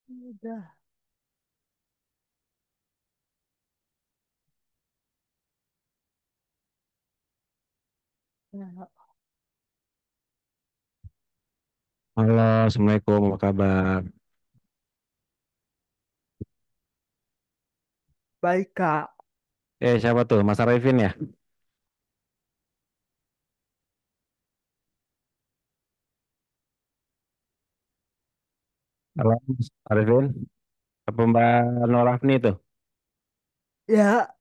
Udah. Ya, Halo, Assalamualaikum, apa kabar? baik Kak. Siapa tuh? Mas Arifin ya? Halo, Mas Arifin. Apa Mbak Norafni tuh? Ya,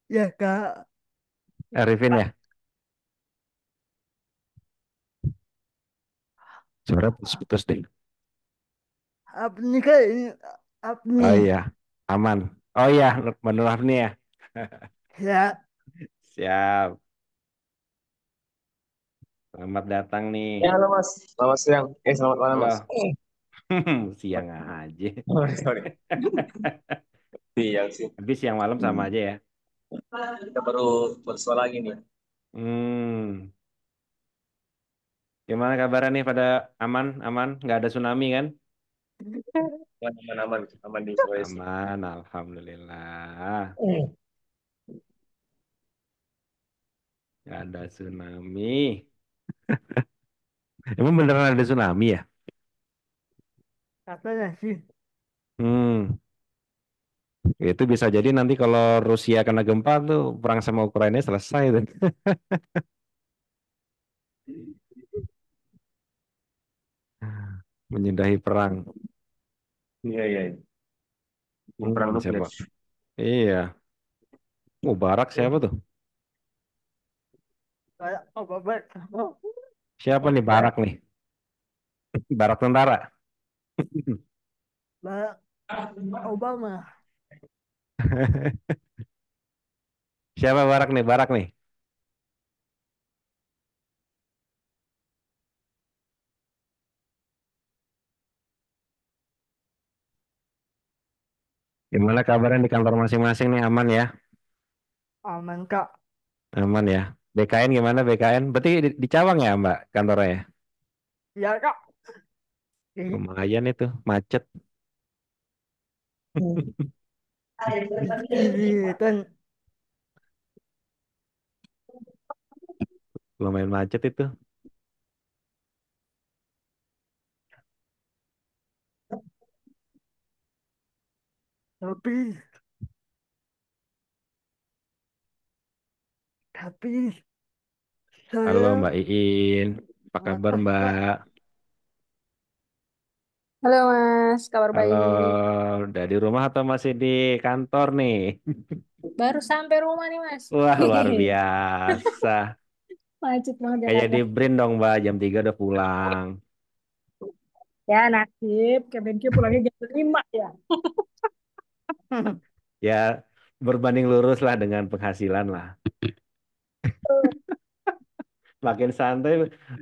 ya Kak. Arifin ya? Suara putus-putus deh. Apa nih Kak? Ini apa Oh nih? iya, aman. Oh iya, Mbak Norafni ya? Ya, Siap. Selamat datang nih. Ya, halo Mas. Selamat siang. Selamat malam Mas. Halo. Siang aja. Sorry, sorry. Siang sih. Habis siang malam sama Hmm. aja ya. Kita baru bersuara lagi nih. Hmm. Gimana kabarnya nih pada aman? Aman? Nggak ada tsunami kan? Aman, aman, aman, aman di Sulawesi. Aman, Alhamdulillah. Hmm. Nggak ada tsunami. Emang beneran ada tsunami ya? katanya sih. Hmm. Itu bisa jadi nanti kalau Rusia kena gempa tuh perang sama Ukraina selesai tuh. Menyudahi perang. Iya, iya, iya. Perang nuklir. Siapa? Iya. Barak siapa tuh? Kayak apa baik? Siapa nih Barak nih? Barak tentara. Barack Obama. Siapa Barak nih? Barak nih. Gimana kabarnya di kantor masing-masing nih aman ya? Aman Kak. Aman ya. BKN gimana BKN? Berarti di Cawang ya Mbak kantornya ya? Ya Kak. Di, Lumayan itu macet. kan Lumayan macet itu. tapi tapi Halo saya Mbak Iin. Apa kabar atas Kak. Mbak? Halo Mas, kabar Halo, baik. udah di rumah atau masih di kantor nih? Baru sampai rumah nih Mas. Wah, luar biasa. Macet banget Kayak Jakarta. di Brin dong, Mbak. Jam 3 udah pulang. Ya nasib, ke bengkel pulangnya jam 5 ya. Ya, berbanding lurus lah dengan penghasilan lah. Makin santai,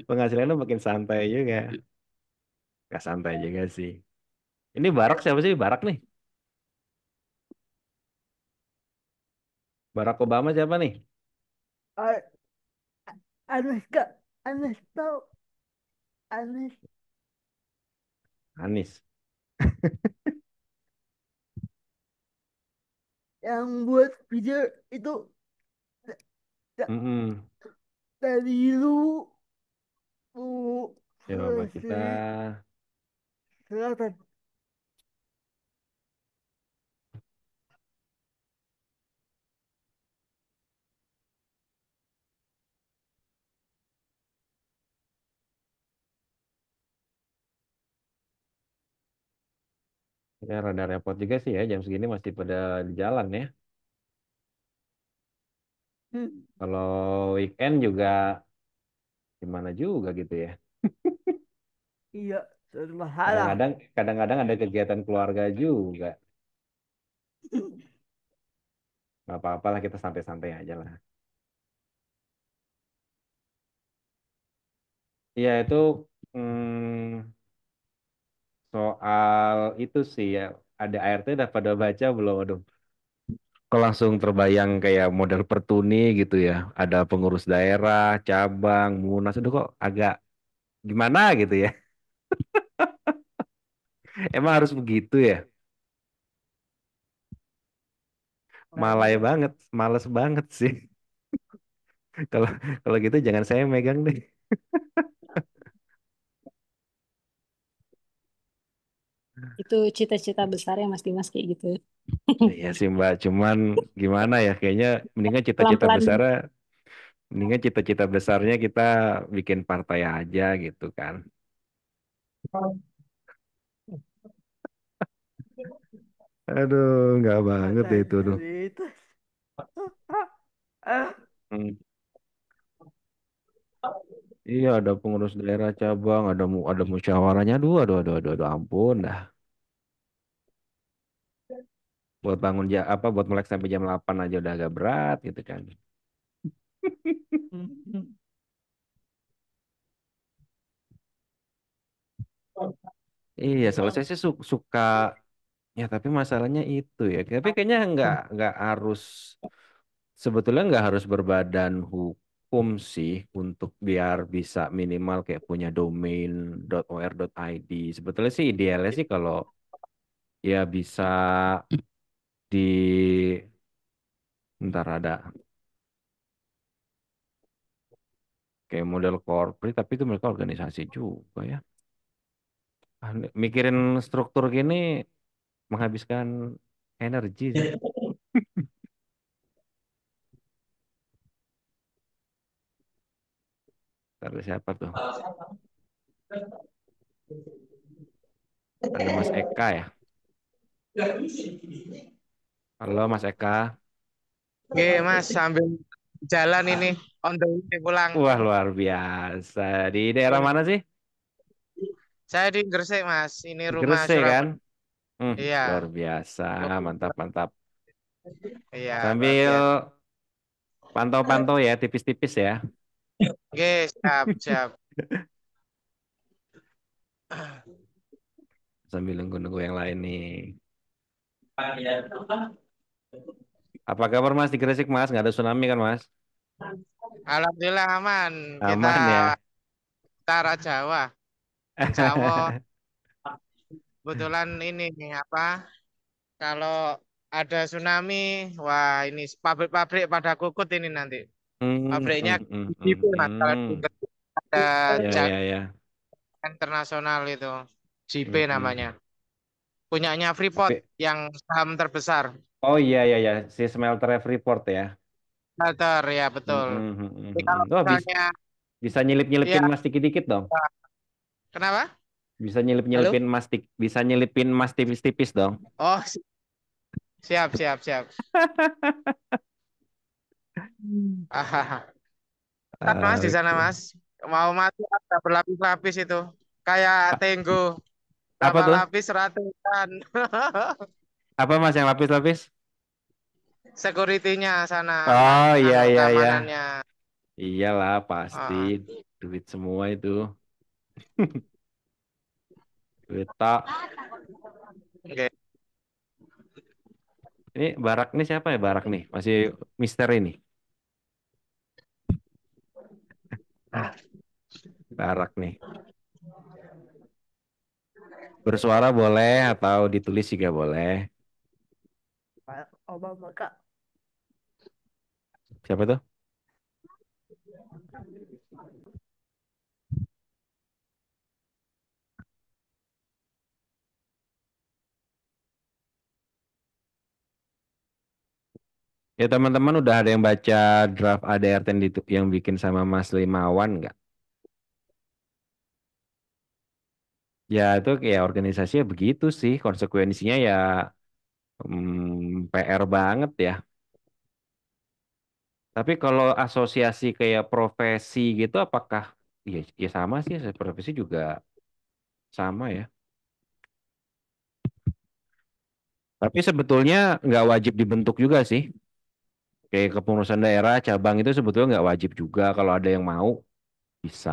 penghasilannya makin santai juga. Gak santai juga sih. Ini Barak siapa sih? Barak nih. Barack Obama siapa nih? A- Aneh Kak. Aneh tau. Aneh Anies. yang buat video itu da- Mm-mm. dari lu Bu Coba kita. Sulawesi Selatan. Ya, rada repot juga sih ya. Jam segini masih pada di jalan ya. Hmm, Kalau weekend juga gimana juga gitu ya. iya, serba salah. Kadang-kadang ada kegiatan keluarga juga. Gak apa-apa lah kita santai-santai aja lah. Iya itu mm, soal itu sih ya. Ada ART udah pada baca belum? Aduh, kok langsung terbayang kayak model Pertuni gitu ya. Ada pengurus daerah, cabang, munas. Aduh kok agak gimana gitu ya. Emang harus begitu ya? Malay Makanya banget, males banget sih. Kalau kalau gitu jangan saya megang deh. Itu cita-cita besarnya Mas Dimas kayak gitu. Iya sih Mbak, cuman gimana ya? Kayaknya mendingan cita-cita Pelan-pelan. besarnya, mendingan cita-cita besarnya kita bikin partai aja gitu kan. Aduh, nggak banget deh itu tuh. katanya itu. Hmm. Iya, ada pengurus daerah cabang, ada musyawarahnya, aduh, ampun dah. Buat bangun apa, buat melek sampai jam 8 aja udah agak berat gitu kan. Iya, selesai sih suka ya, tapi masalahnya itu ya. Tapi kayaknya nggak harus, sebetulnya nggak harus berbadan hukum sih untuk biar bisa minimal kayak punya domain .or.id. Sebetulnya sih idealnya sih kalau ya bisa di ntar ada kayak model corporate, tapi itu mereka organisasi juga ya. Mikirin struktur gini menghabiskan energi sih. Ada siapa tuh? Ada Mas Eka ya. Halo Mas Eka. Oke, Mas, sambil jalan ini on the way pulang. Wah, luar biasa. Di daerah mana sih? Saya di Gresik, Mas. Ini Di rumah Gresik kan? Surabaya. Luar Iya, biasa. Mantap, mantap. iya, luar biasa. Sambil pantau-pantau ya, tipis-tipis ya. Oke, siap, siap. Sambil nunggu-nunggu yang lain nih. Apa kabar Mas di Gresik Mas? Nggak ada tsunami kan Mas? Alhamdulillah aman. Kita Aman ya. utara Jawa. Insya Allah, kebetulan ini apa? Kalau ada tsunami, wah ini pabrik-pabrik pada kukut ini nanti. Pabriknya di Mas. Kalau di Hmm. Gresik ada Ya, jalan ya, ya. internasional itu, JP Hmm, hmm. namanya. Punyanya Freeport Tapi, yang saham terbesar. oh iya, iya, ya. Si Smelter Freeport ya. Smelter ya betul. Jadi kalau Oh, misalnya bisa ya nyelip-nyelipin Mas dikit-dikit dong. kenapa? Bisa Halo? nyelip-nyelipin Mas, bisa nyelipin Mas tipis-tipis dong. Oh siap siap siap. Hahaha. Ketat, Mas di sana Oke. Mas. Mau mati ada berlapis-lapis itu. Kayak Tenggo. Apa Berapa tuh? lapis ratusan. Apa Mas yang lapis-lapis? Security-nya sana Oh iya anu iya iya. keamanannya. Iyalah pasti Ah, duit semua itu. Duit tak. oke. Ini Barak nih siapa ya Barak nih? Masih misteri nih. Barak nih. Bersuara boleh atau ditulis juga boleh. Pak Obama Kak. Siapa tuh? Ya teman-teman udah ada yang baca draft ADRT yang bikin sama Mas Limawan nggak? Ya itu kayak organisasinya begitu sih. Konsekuensinya ya PR banget ya. Tapi kalau asosiasi kayak profesi gitu apakah ya, ya sama sih, profesi juga sama ya. Tapi sebetulnya nggak wajib dibentuk juga sih. Kayak kepengurusan daerah cabang itu sebetulnya nggak wajib juga. Kalau ada yang mau bisa.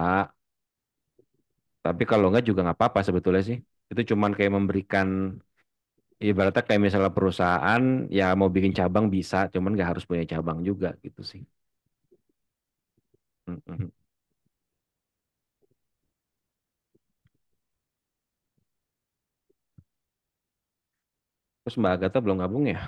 Tapi kalau nggak juga nggak apa-apa sebetulnya sih. Itu cuman kayak memberikan ibaratnya kayak misalnya perusahaan ya mau bikin cabang bisa, cuman nggak harus punya cabang juga gitu sih. Mm-mm. Terus Mbak Agatha belum gabung ya?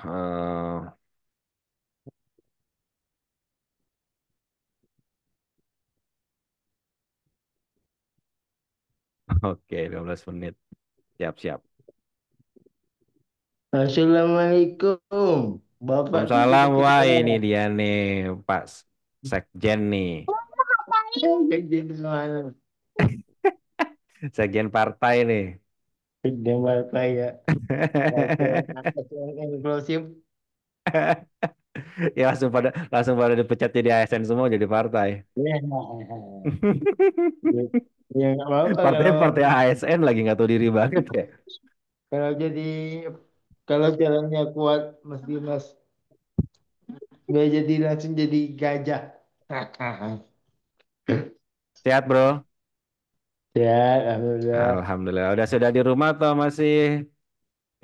Oke, 15 menit. Siap-siap. Assalamualaikum, Bapak Waalaikumsalam. Pimpinan Wah, Kedua. ini dia nih, Pak Sekjen nih. Sekjen mana? Sekjen partai nih. Sekjen Bapak ya. ASN inklusif. Ya langsung pada dipecat jadi ASN semua jadi partai. Ya, ya nggak apa-apa Partainya partai ASN lagi nggak tahu diri banget ya. kalau jadi kalau jalannya kuat Mas Dimas nggak jadi langsung jadi gajah. Sehat, Bro? Ya, alhamdulillah Alhamdulillah. Sudah di rumah atau masih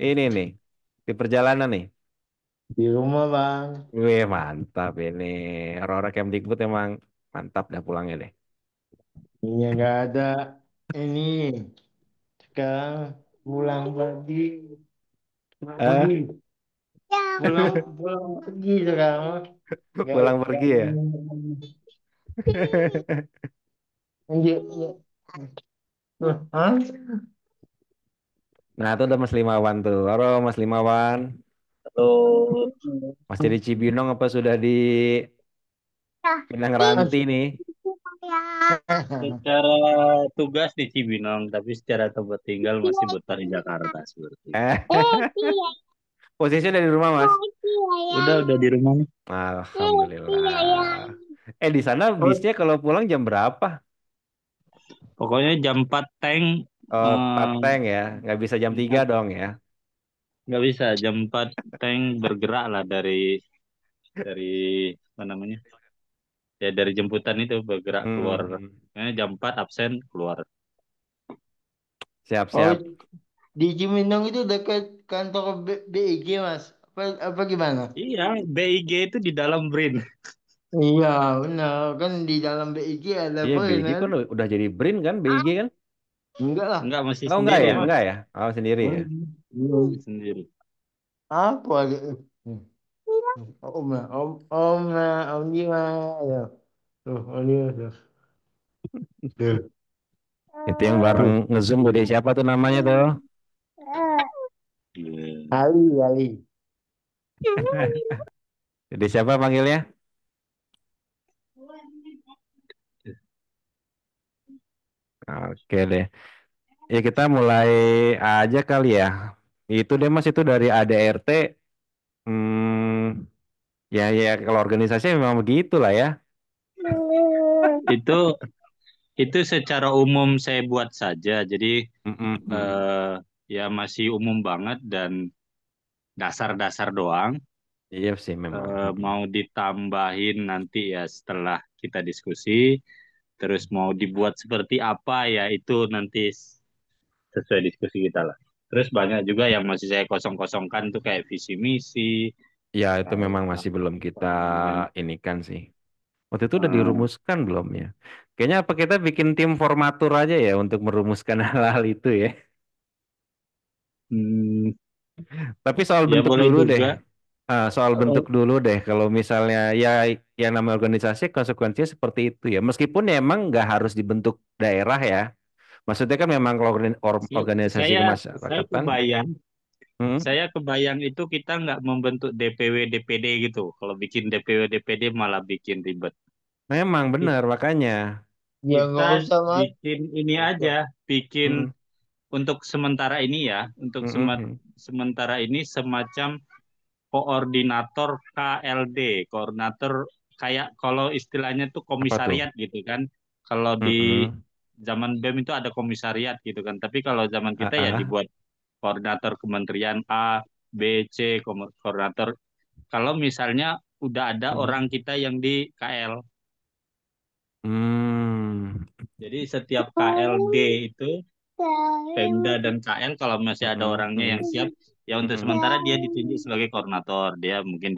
ini nih di perjalanan nih? di rumah Bang. Wih, mantap ini. Orang-orang Kemdikbud emang mantap dah pulangnya deh. Ini nggak ada ini sekarang pulang pergi pulang Eh, pergi pulang pulang pergi sekarang nggak pulang nggak pergi ya? iya iya. Hah? Nah, itu udah Mas Limawan tuh. Halo, Mas Limawan. Halo, Masih di Cibinong apa sudah di Pinang Ranti nih? secara tugas di Cibinong, tapi secara tempat tinggal masih betah di Jakarta seperti itu. Eh, posisinya dari rumah, Mas. Udah di rumah nih. Alhamdulillah. Di sana Oh, bisnya kalau pulang jam berapa? Pokoknya jam 4 tank Oh, eh, parteng ya. Nggak bisa jam 3 empat- dong ya. nggak bisa jam 4 tank bergerak lah dari apa namanya? Ya dari jemputan itu bergerak keluar. Hmm, Jam 4 absen keluar. oh, siap-siap. di Cibinong itu dekat kantor BIG Mas apa gimana? Iya, BIG itu di dalam BRIN. Iya benar kan di dalam BIG ada Iya, poin BG kan? kan udah jadi BRIN kan, BG kan? Enggak lah. Enggak, masih Oh, enggak sendiri, ya? Mas. Enggak ya? Oh, sendiri ya. Sendiri. Apa lagi? Om lah, om lah, om Dima, ya. Tuh, om Dima tuh. Tuh. Itu yang bareng Tuh. ngezoom gede siapa tuh namanya tuh? Iya. Ali. Gede siapa panggilnya? Oke deh. Ya kita mulai aja kali ya. Itu deh Mas itu dari ADRT. Hmm, ya kalau organisasi memang begitu lah ya. Itu itu secara umum saya buat saja. Jadi Mm-mm. eh, ya masih umum banget dan dasar-dasar doang. Iya sih memang. Mau ditambahin nanti ya setelah kita diskusi. Terus mau dibuat seperti apa ya itu nanti sesuai diskusi kita lah. Terus banyak juga yang masih saya kosong-kosongkan tuh kayak visi misi, Ya itu memang kayak masih belum kita namanya. inikan sih. Waktu itu udah Eh, dirumuskan belum ya? Kayaknya apa kita bikin tim formatur aja ya untuk merumuskan hal-hal itu ya. hmm, Tapi soal ya bentuk boleh dulu deh. juga. Soal bentuk Oh, dulu deh. Kalau misalnya ya yang namanya organisasi konsekuensinya seperti itu ya. Meskipun ya emang nggak harus dibentuk daerah ya. Maksudnya kan memang kalau organisasi saya saya kemasyarakatan, kebayang hmm, saya kebayang itu kita nggak membentuk DPW DPD gitu. Kalau bikin DPW DPD malah bikin ribet. memang Ki- benar makanya. Ya Kita nggak usah mas. bikin ini aja, bikin Hmm, untuk sementara ini ya, untuk hmm, hmm, hmm. sementara ini semacam koordinator KLD, koordinator kayak kalau istilahnya tuh Apa tuh? komisariat gitu kan. Kalau di Hmm, hmm. zaman BEM itu ada komisariat gitu kan. Tapi kalau zaman Ah, kita ya ah. dibuat koordinator kementerian A, B, C, koordinator. Kalau misalnya udah ada Hmm. orang kita yang di KL. Hmm. Jadi setiap KLD itu Pemda dan KL kalau masih ada Hmm, orangnya yang hmm, siap, ya untuk hmm. sementara dia ditunjuk sebagai koordinator. Dia mungkin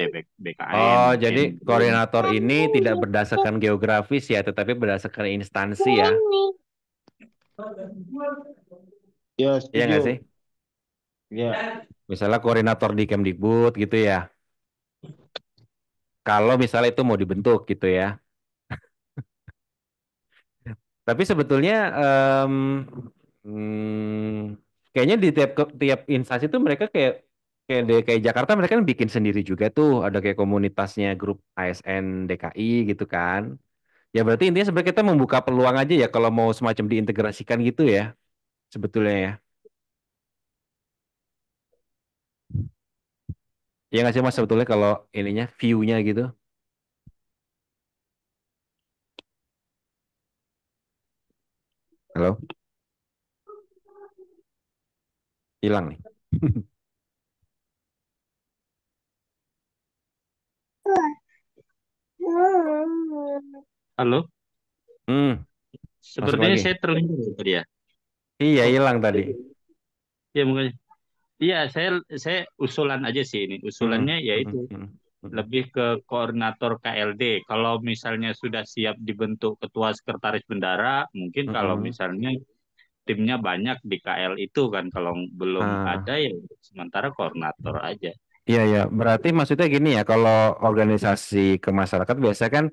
BKN, Oh, jadi mungkin BIN. koordinator ini tidak berdasarkan geografis ya, tetapi berdasarkan instansi ya. Ya Iya nggak sih? setuju. Ya. Misalnya koordinator di Kemdikbud gitu ya. Kalau misalnya itu mau dibentuk gitu ya. Tapi sebetulnya kayaknya di tiap instansi itu mereka kayak kayak DKI Jakarta mereka kan bikin sendiri juga tuh. Ada kayak komunitasnya grup ASN DKI gitu kan. Ya berarti intinya sebenarnya kita membuka peluang aja ya kalau mau semacam diintegrasikan gitu ya sebetulnya ya. Ya nggak sih Mas sebetulnya kalau ininya view-nya gitu. Halo, hilang nih. Halo, Hmm, masuk sepertinya lagi. saya terlindung tadi ya. Iya Oh, hilang tadi. ya mungkin. Iya, saya usulan aja sih ini. Mm-mm, Usulannya yaitu mm-mm, mm-mm, mm-mm, lebih ke koordinator KLD. Kalau misalnya sudah siap dibentuk ketua sekretaris bendara, mungkin kalau mm-mm. misalnya timnya banyak di KL itu kan, kalau belum ada Ah, ya sementara koordinator aja. iya ya. Berarti maksudnya gini ya, kalau organisasi kemasyarakatan biasa kan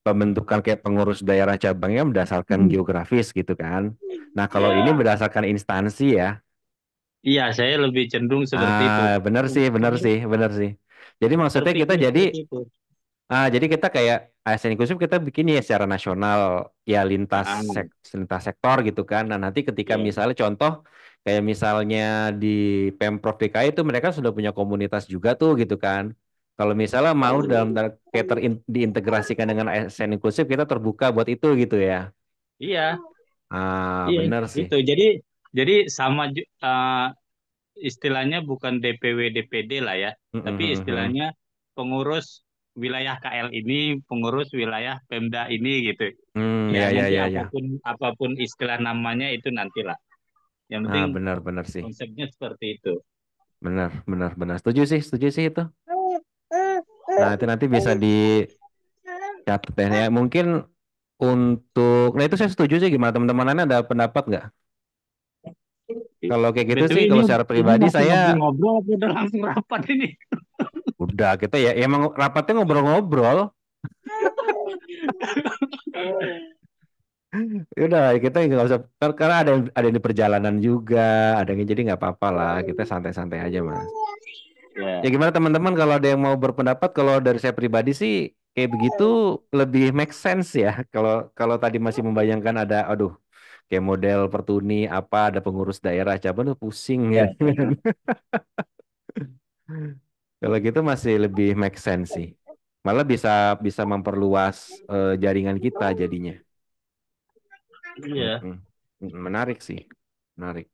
pembentukan kayak pengurus daerah cabangnya berdasarkan geografis gitu kan. Nah, kalau ini Ya, berdasarkan instansi ya. iya saya lebih cenderung seperti itu. Bener sih, bener sih, bener sih. Jadi maksudnya kita Tertibnya jadi seperti itu. jadi kita kayak ASN inklusif kita bikin ya secara nasional ya Ah, lintas sektor gitu kan. Nah nanti ketika ya. misalnya contoh kayak misalnya di Pemprov DKI itu mereka sudah punya komunitas juga tuh gitu kan. Kalau misalnya mau kayak diintegrasikan dengan ASN inklusif kita terbuka buat itu gitu ya. Iya, iya Bener sih. itu. Jadi sama istilahnya bukan DPW DPD lah ya, Mm, tapi mm, mm, mm. istilahnya pengurus wilayah KL ini, pengurus wilayah Pemda ini gitu. Ya Ya ya nanti ya ya. apapun apapun istilah namanya itu nantilah. Yang penting Benar benar sih. konsepnya seperti itu. Benar benar benar. Setuju sih itu. Nah, itu nanti bisa dicatat ya. Mungkin untuk, nah itu saya setuju sih. Gimana teman-teman lain ada pendapat nggak? Kalau kayak gitu BTW sih, ini kalau secara ini pribadi masih saya ngobrol-ngobrol atau udah langsung rapat ini? udah kita ya emang rapatnya ngobrol-ngobrol. Ya udah kita nggak usah karena ada yang di perjalanan juga, ada yang jadi nggak apa-apa lah. Kita santai-santai aja mas. Ya Ya, gimana teman-teman kalau ada yang mau berpendapat? Kalau dari saya pribadi sih kayak begitu lebih make sense ya. Kalau kalau tadi masih membayangkan ada, aduh kayak model Pertuni apa ada pengurus daerah cabang tuh pusing ya. ya. Kalau gitu masih lebih make sense sih. Malah bisa bisa memperluas jaringan kita jadinya. Iya. Mm-mm. Menarik sih, menarik.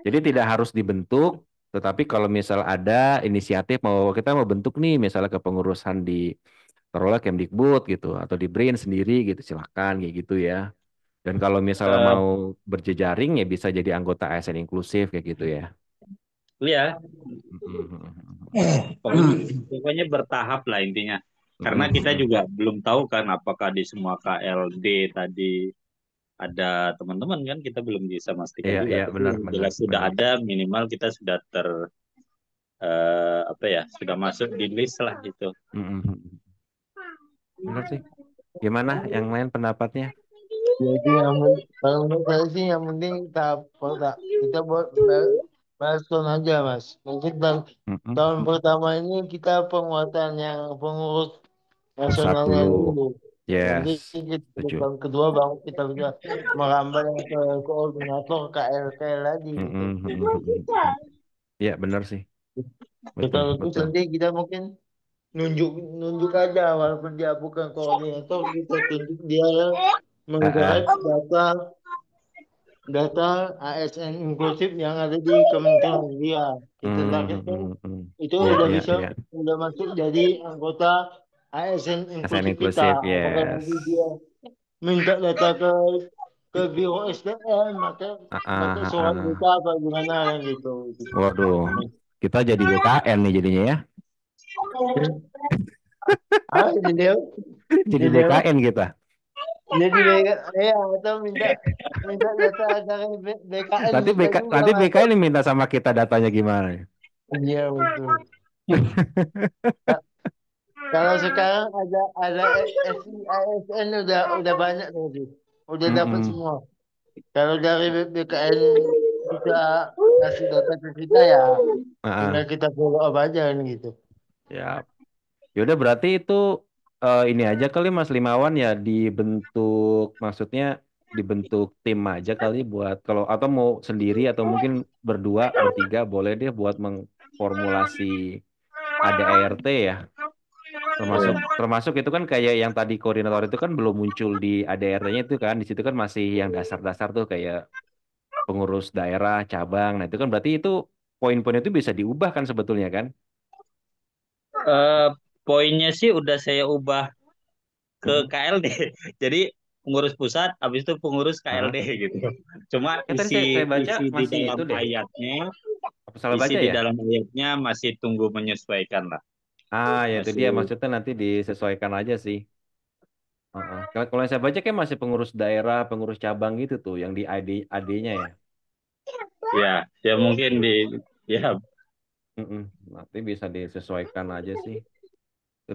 Jadi tidak harus dibentuk, tetapi kalau misal ada inisiatif mau kita mau bentuk nih, misalnya kepengurusan di taruhlah Kemdikbud gitu atau di BRIN sendiri gitu, silakan kayak gitu ya. Dan kalau misalnya Eh, mau berjejaring ya bisa jadi anggota ASN inklusif kayak gitu ya. iya, Mm-mm. pokoknya bertahap lah intinya. Karena kita Mm-mm. juga belum tahu kan apakah di semua KLD tadi ada teman-teman kan kita belum bisa memastikan Iya, juga. iya, Tapi benar, yang benar, jelas sudah benar. ada minimal kita sudah apa ya sudah masuk di list lah gitu. Mm-mm. Benar sih. Gimana yang lain pendapatnya? Jadi kalau menurut saya sih yang penting kita buat milestone aja mas. Mungkin Mm-mm. tahun pertama ini kita penguatan yang pengurus Pusat nasionalnya dulu. dulu. Nanti Yes, kita, setuju. tahun kedua baru kita bisa merambah yang ke koordinator KL lagi gitu. Mm-mm. Mm-mm. Iya, benar sih. Kita Betul, lulus betul. nanti kita mungkin nunjuk nunjuk aja walaupun dia bukan koordinator kita tunjuk dia Ah, menggarap ah. data data ASN inklusif yang ada di Kementerian dia. Kita targetkan itu Iya, udah iya, bisa iya. udah masuk jadi anggota ASN ASN inklusif kita. inklusif, Apakah yes. nanti dia minta data ke Biro SDM maka Ah, ah, pakai ah, surat ah. data apa gimana kan gitu. Waduh, kita jadi BKN nih jadinya ya. Ah, jadi Jadi jadi BKN kita. jadi ya atau minta minta data dari BKN Nanti bisa BK, juga nanti mas. BKN minta sama kita datanya gimana? Iya betul. Ka- Kalau sekarang ada SIASN udah banyak tadi. Udah dapat Mm-mm. semua. Kalau dari BKN bisa ngasih data ke kita ya, tinggal Ah, kita follow up aja kan gitu. ya. Yaudah berarti itu ini aja kali Mas Limawan ya dibentuk maksudnya dibentuk tim aja kali buat kalau atau mau sendiri atau mungkin berdua bertiga boleh deh buat mengformulasi ADART ya. Termasuk termasuk itu kan kayak yang tadi koordinator itu kan belum muncul di ADRT-nya itu kan di situ kan masih yang dasar-dasar tuh kayak pengurus daerah cabang. Nah, itu kan berarti itu poin-poin itu bisa diubah kan sebetulnya kan? Eh, Poinnya sih udah saya ubah ke Mm-mm. KLD. Jadi pengurus pusat, habis itu pengurus Heeh. KLD gitu. Cuma Tadi saya baca isi di masih itu dalam deh. ayatnya, Apa salah isi baca di ya? dalam ayatnya masih tunggu menyesuaikan lah. Ah, ya itu dia Masih maksudnya nanti disesuaikan aja sih. Heeh. Kalau yang saya baca kayak masih pengurus daerah, pengurus cabang gitu tuh yang di AD-nya ya. ya, ya mungkin di ya Mm-mm. Nanti bisa disesuaikan aja sih.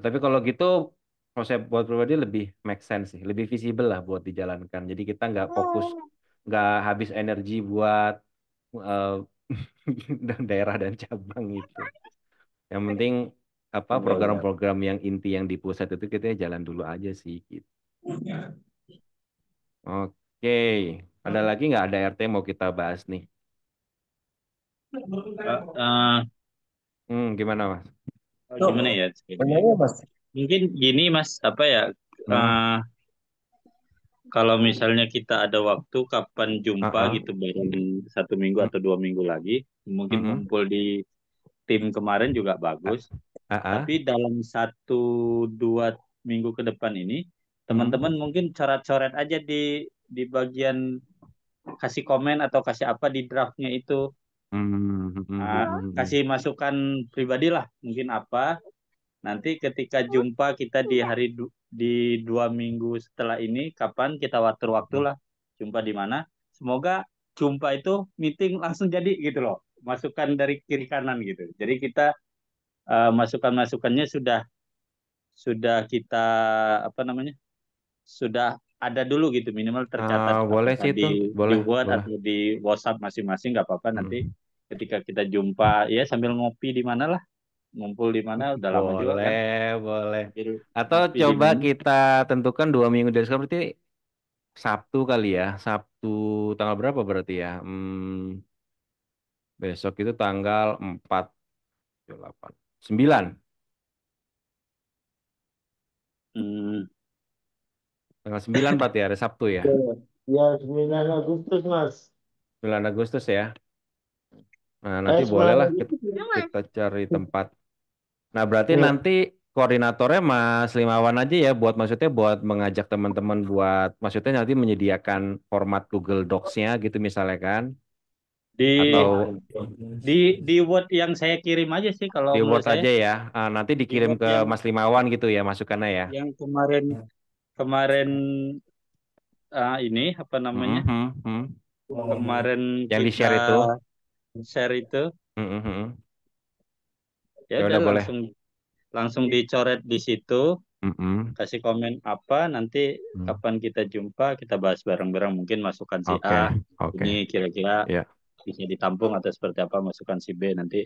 Tapi kalau gitu, kalau saya buat pribadi lebih make sense sih, lebih visible lah buat dijalankan. Jadi kita nggak fokus, nggak habis energi buat eh, dan daerah dan cabang itu. Yang penting apa ya, program-program yang inti yang di pusat itu kita jalan dulu aja sih. Gitu. Oke, ada lagi nggak ada RT mau kita bahas nih? Gimana Mas? gimana ya? Benernya Mas. Mungkin gini Mas, apa ya? Hmm, eh, Kalau misalnya kita ada waktu, kapan jumpa ah, gitu bareng 1 minggu hmm, atau 2 minggu lagi, mungkin hmm, ngumpul di tim kemarin juga ah, bagus. ah, Tapi dalam 1 2 minggu ke depan ini, hmm, teman-teman mungkin coret-coret aja di bagian kasih komen atau kasih apa di draftnya itu. Ah, kasih masukan pribadi lah, mungkin apa. Nanti ketika jumpa kita di 2 minggu setelah ini, kapan kita atur waktu lah, jumpa di mana. Semoga jumpa itu meeting langsung jadi gitu loh. Masukan dari kiri kanan gitu. Jadi kita masukan-masukannya sudah kita apa namanya sudah ada dulu gitu minimal tercatat boleh apakah sih itu, di boleh, Word boleh. atau di WhatsApp masing-masing nggak apa-apa nanti Hmm. ketika kita jumpa ya sambil ngopi di mana lah ngumpul di mana udah lama juga kan Boleh, boleh. sambil Atau ngopi di coba mana. kita tentukan 2 minggu dari sekarang berarti Sabtu kali ya. Sabtu tanggal berapa berarti ya? Besok itu tanggal 4, 8, 9. Hmm, Tanggal 9 berarti ya, hari Sabtu ya. Ya, 9 Agustus Mas. 9 Agustus ya. Nah, nanti 9 bolehlah Agustus. kita cari tempat. Nah, berarti Iya. nanti koordinatornya Mas Limawan aja ya buat maksudnya buat mengajak teman-teman buat maksudnya nanti menyediakan format Google Docs-nya gitu misalnya kan di atau di Word yang saya kirim aja sih kalau di menurut Word saya aja ya. Nanti di dikirim Word ke Mas Limawan gitu ya masukannya ya. yang kemarin kemarin ini apa namanya Mhm, mhm. kemarin Yang di kita share itu. share itu Mhm, mhm. ya Ya udah udah boleh. langsung langsung dicoret di situ Mhm. kasih komen apa nanti Hmm. kapan kita jumpa kita bahas bareng-bareng mungkin masukan si Oke, A oke. ini kira-kira Ya. bisa ditampung atau seperti apa masukan si B nanti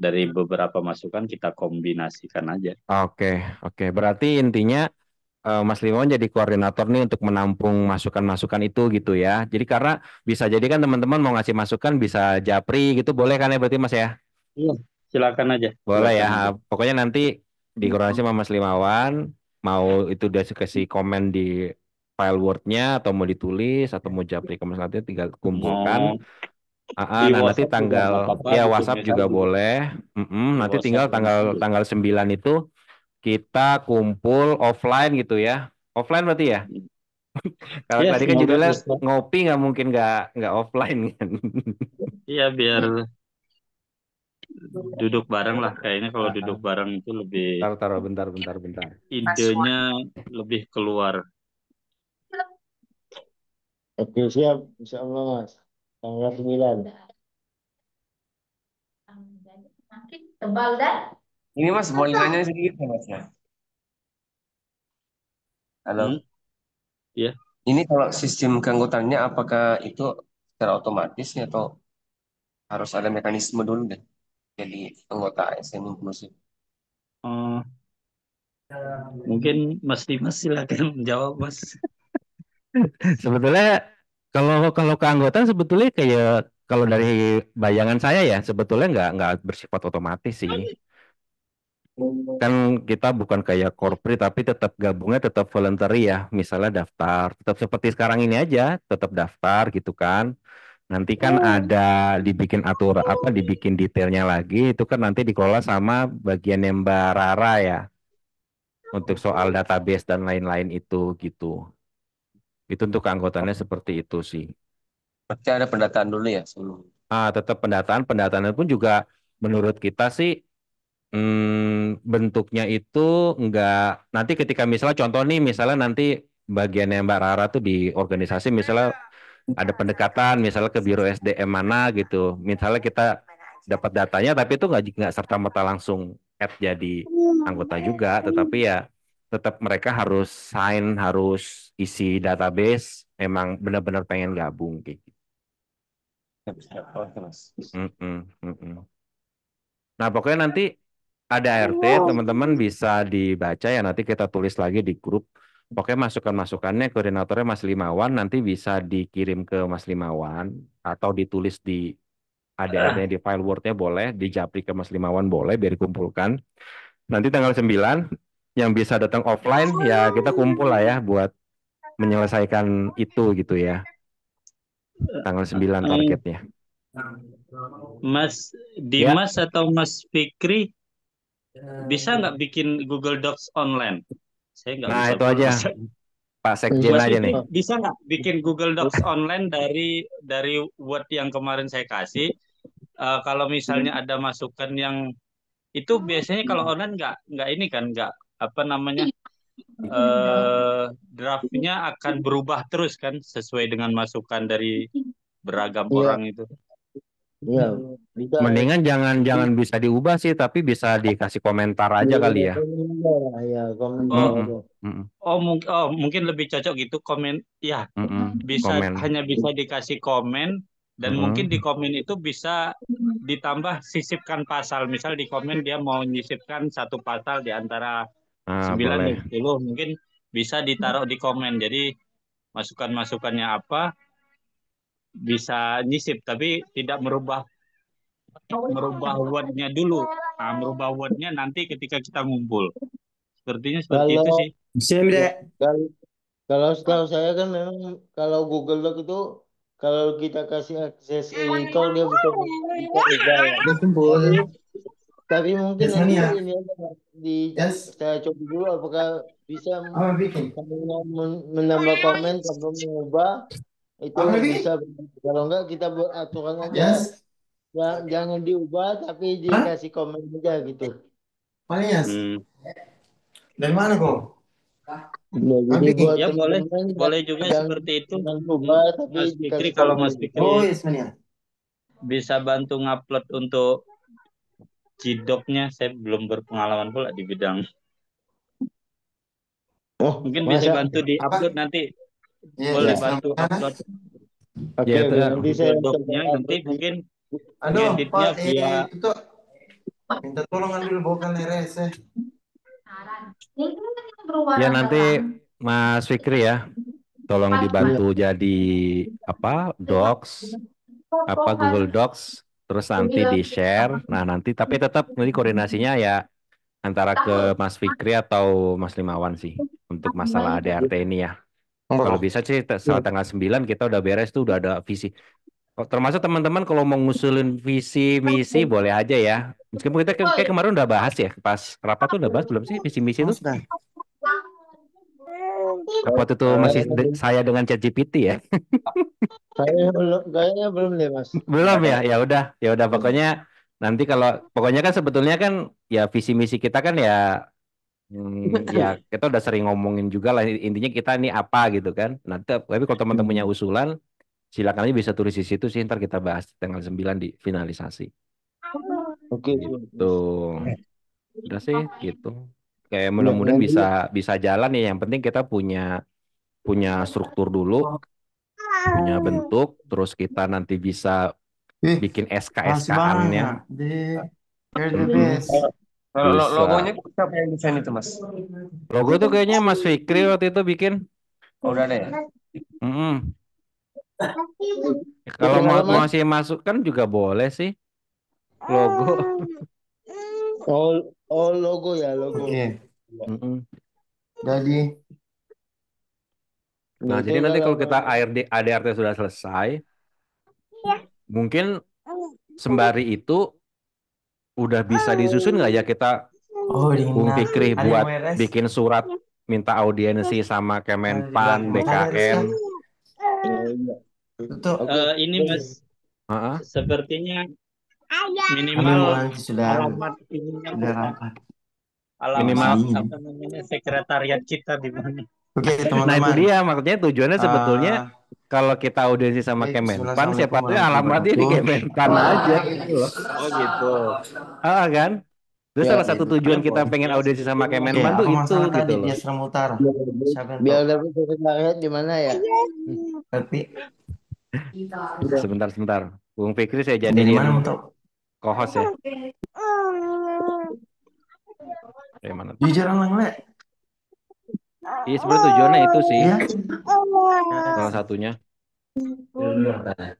dari beberapa masukan kita kombinasikan aja. Oke, oke. Berarti intinya Mas Limon jadi koordinator nih untuk menampung masukan-masukan itu gitu ya. Jadi karena bisa jadi kan teman-teman mau ngasih masukan bisa japri gitu boleh kan ya berarti Mas ya? Iya, silakan aja, Boleh ya. silakan aja. Pokoknya nanti di koordinasi sama Mas Limawan mau itu udah kasih komen di file Word-nya atau mau ditulis atau mau japri ke Mas nanti tinggal kumpulkan. Mau Ah, di nah nanti WhatsApp juga tanggal nggak apa-apa, ya di WhatsApp tulis juga aja. boleh. Di Nanti WhatsApp tinggal tulis tanggal aja. tanggal 9 itu kita kumpul offline gitu ya. Offline berarti ya? Kalau Ya, tadi kan semoga judulnya bisa. ngopi nggak mungkin nggak offline kan. Iya, biar duduk bareng lah. Kayaknya kalau duduk bareng itu lebih Taruh taruh bentar bentar bentar. idenya lebih keluar. Oke, siap. Insya Allah Mas. Tanggal 9. Ini Mas, boleh nanya sedikit ya Mas ya? Halo. Hmm, ya. Ini kalau sistem keanggotaannya apakah itu secara otomatis ya atau harus ada mekanisme dulu deh jadi anggota ASN inklusif? Eh, mungkin Mas Dimas silakan menjawab, Mas. Sebetulnya kalau kalau keanggotaan sebetulnya kayak kalau dari bayangan saya ya sebetulnya nggak bersifat otomatis sih. Kan kita bukan kayak corporate tapi tetap gabungnya tetap voluntary ya. Misalnya daftar, tetap seperti sekarang ini aja, tetap daftar gitu kan. Nanti kan ada dibikin aturan apa dibikin detailnya lagi itu kan nanti dikelola sama bagian yang Mbak Rara ya untuk soal database dan lain-lain itu gitu. Itu untuk keanggotaannya seperti itu sih. Berarti ada pendataan dulu ya sebelum. Tetap pendataan pun juga menurut kita sih bentuknya itu enggak nanti ketika misalnya contoh nih misalnya nanti bagiannya Mbak Rara tuh di organisasi misalnya ada pendekatan misalnya ke biro SDM mana gitu misalnya kita dapat datanya tapi itu nggak serta merta langsung add jadi anggota juga tetapi ya tetap mereka harus sign harus isi database emang benar-benar pengen gabung kayak gitu. Oke, Mas. Nah, pokoknya nanti ada RT, teman-teman bisa dibaca ya, nanti kita tulis lagi di grup. Pokoknya masukan-masukannya koordinatornya Mas Limawan nanti bisa dikirim ke Mas Limawan atau ditulis di ADR-nya di file Word-nya boleh, di japri ke Mas Limawan boleh biar dikumpulkan. Nanti tanggal 9 yang bisa datang offline ya kita kumpul lah ya buat menyelesaikan itu gitu ya. Tanggal 9 targetnya. Mas Ya. Dimas atau Mas Fikri bisa nggak bikin Google Docs online? Saya nggak Nah, bisa itu aja. bahasa. Pak Sekjen Mas aja nih. Fikri bisa nggak bikin Google Docs online dari Word yang kemarin saya kasih? Kalau misalnya ada masukan yang itu biasanya kalau online nggak ini kan nggak apa namanya draftnya akan berubah terus kan sesuai dengan masukan dari beragam Iya, orang itu. iya. Bisa. Mendingan jangan bisa diubah sih, tapi bisa dikasih komentar aja kali ya. Ya, komentar Oh, aja. mungkin lebih cocok gitu komen ya Komen. hanya bisa dikasih komen dan mungkin di komen itu bisa ditambah sisipkan pasal. Misal di komen dia mau menyisipkan satu pasal di antara 9 Boleh. dan 10 mungkin bisa ditaruh di komen. Jadi masukan-masukannya apa bisa nyisip tapi tidak merubah wordnya dulu. Nah, merubah wordnya nanti ketika kita ngumpul. Sepertinya seperti itu Kalau sih. kalau kalau setahu saya kan memang kalau Google Doc itu kalau kita kasih akses editor dia bisa ubah ya. Tapi mungkin nanti ini aja saya coba dulu apakah bisa menambah komen tanpa mengubah itu bisa. Kalau enggak kita buat aturan aja. Jangan diubah tapi dikasih komen aja gitu. Dari mana kok? Ya, jadi buat Ya teman-teman boleh juga jangan seperti itu. ubah tapi Mas Fikri dikasih kalau komen. Mas Fikri bisa bantu ngupload untuk Gdoc-nya, saya belum berpengalaman pula di bidang. Mungkin bisa bantu di-upload nanti. Boleh bantu upload Oke, nanti saya Doc-nya nanti mungkin Aduh, editnya Pak, via itu minta tolong ambil bukan RS. Ya nanti Mas Fikri ya, tolong dibantu jadi Docs, Google Docs, terus nanti di-share. Nah nanti tapi tetap nanti koordinasinya ya antara ke Mas Fikri atau Mas Limawan sih untuk masalah ADRT ini ya. Kalau bisa sih setelah tanggal 9 kita udah beres tuh udah ada visi. Termasuk teman-teman kalau mau ngusulin visi misi boleh aja ya. Meskipun kita kayak kemarin udah bahas ya, pas rapat tuh udah bahas belum sih visi misi itu? Waktu itu masih saya dengan ChatGPT ya. Kayaknya belum deh Mas. Belum ya, ya udah pokoknya nanti pokoknya kan sebetulnya kan ya visi misi kita kan ya ya kita udah sering ngomongin juga lah intinya kita ini apa gitu kan. Nanti tapi kalau teman-teman punya usulan silakan aja bisa tulis di situ sih ntar kita bahas tanggal 9 di finalisasi. Oke. Gitu. Udah sih gitu. Kayak Ya, mudah-mudahan nanti bisa bisa jalan ya. Yang penting kita punya punya struktur dulu, punya bentuk, terus kita nanti bisa Ih, bikin masih banyak SK-SKan-nya. di RDBS. Mm-mm. Kalau Bisa. logonya siapa yang desain itu, Mas? Logo tuh kayaknya Mas Fikri waktu itu bikin. Oh, udah ada ya? Mm-mm. Kalau terserah mau lo, Mas. mau sih masukkan juga boleh sih logo. Oh, logo ya, logo. Oke, Ya. Mm-mm. jadi Ya, Nah, itu jadi nanti kalau kalau kita ADRT sudah selesai, mungkin sembari itu udah bisa disusun nggak ya kita oh Bung Dina, Fikri ada yang buat beres. bikin surat minta audiensi sama Ada di Kemenpan, belakang. Tadi ada BKN. Rizka. iya. Tutup. Oke. Ini Mas, Heeh. sepertinya Kami minimal mau nanti sudah alamat ininya sudah rapat. alamat Minimal. Dingin. apa namanya sekretariat kita di mana? Oke Nah, itu teman-teman. dia maksudnya tujuannya sebetulnya Eh, kalau kita audiensi sama Oke, Kemenpan, assalamualaikum siapa tahu ya warahmatullahi alamatnya di wabarakatuh. Kemenpan aja gitu loh. Oh gitu. Ah kan? Itu Ya, salah satu tujuan kita pengen Ya audiensi sama sebetulnya Oke, Kemenpan tuh apa itu masalah tadi gitu di loh. Asram Utara? biar, Siapa yang biar tahu? dapat sekretariat di mana ya? Tapi Udah. Sebentar. Bung Fikri saya dari mana jadiin mau tahu? co-host ya. Dari mana? Jujur orang le. Iya sebenarnya tujuannya itu sih Iya. salah satunya. Alhamdulillah.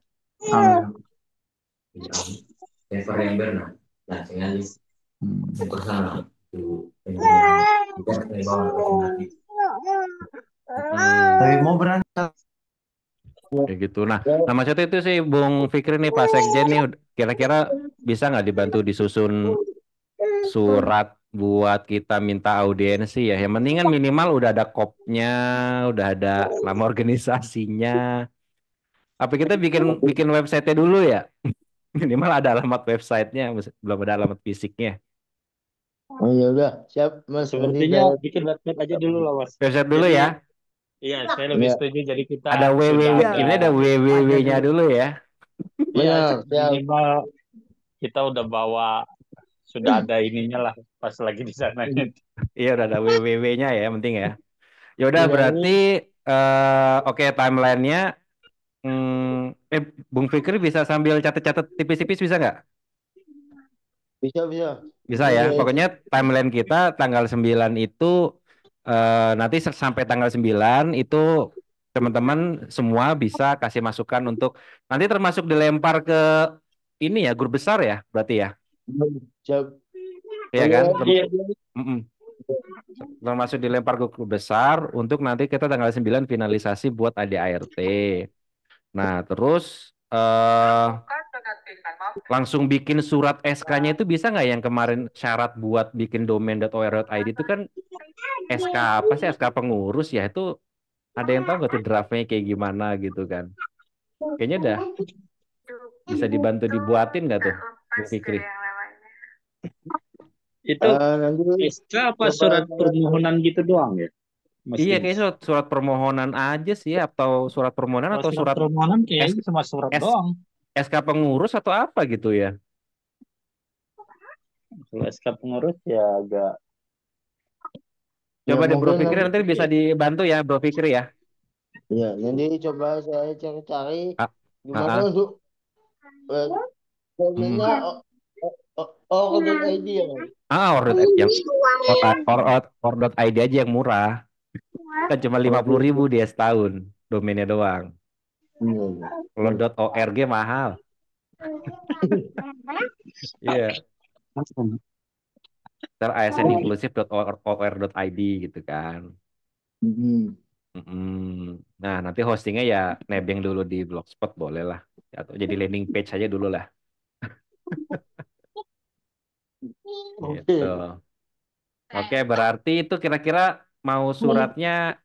Tapi mau berangkat. Kayak gitu. Nah, maksudnya itu sih Bung Fikri nih Pak Sekjen nih kira-kira bisa nggak dibantu disusun surat buat kita minta audiensi ya. Yang penting kan minimal udah ada kopnya, udah ada nama organisasinya. Apa kita bikin bikin websitenya dulu ya? Minimal ada alamat websitenya, belum ada alamat fisiknya. Oh ya udah, siap Mas. Nanti Sepertinya saya bikin website aja dulu lah Mas. Website dulu Jadi ya. iya saya lebih ya, setuju. Jadi kita Ada sudah www, Ya, ada ini ada ada www-nya dulu. dulu ya. iya benar, siap. minimal kita udah bawa sudah ada ininya lah pas lagi di sana. Iya udah ada www-nya ya, yang penting ya. Ya udah Iya, berarti oke timelinenya. Bung Fikri bisa sambil catat-catat tipis-tipis bisa nggak? bisa. Bisa Nanti ya. saya Pokoknya timeline kita tanggal 9 itu nanti sampai tanggal 9 itu teman-teman semua bisa kasih masukan untuk nanti termasuk dilempar ke ini ya grup besar ya berarti ya. siap. Iya Oh ya, kan? Iya. Mm-mm. Termasuk dilempar ke grup besar untuk nanti kita tanggal 9 finalisasi buat ADART. Nah, terus langsung bikin surat SK-nya itu bisa nggak yang kemarin syarat buat bikin domain.or.id itu kan SK apa sih SK pengurus ya itu ada yang tahu nggak tuh draftnya kayak gimana gitu kan? Kayaknya udah bisa dibantu dibuatin nggak tuh, Bu Fikri? Itu nanti SK apa coba surat saya permohonan gitu doang ya Mas Iya, Dimas? kayak surat permohonan aja sih ya, atau surat permohonan Kalau atau surat surat permohonan S, kayaknya cuma surat S, doang. SK pengurus atau apa gitu ya? Kalau SK pengurus ya agak ya Coba deh Bro mungkin Fikri nanti nanti bisa dibantu ya Bro Fikri ya. ya nanti coba saya cari Ah, ah, gimana ah. untuk domainnya Hmm. or.id ya. Yang or.id aja yang murah. Kan cuma Oke. 50.000 dia setahun domainnya doang. Iya. Kalau .org mahal. Iya. Ntar asninclusive.or.id gitu kan. Mhm. Nah, nanti hostingnya ya nebeng dulu di Blogspot boleh lah. Atau jadi landing page aja dulu lah. Oke. Gitu. Oke, berarti itu kira-kira mau suratnya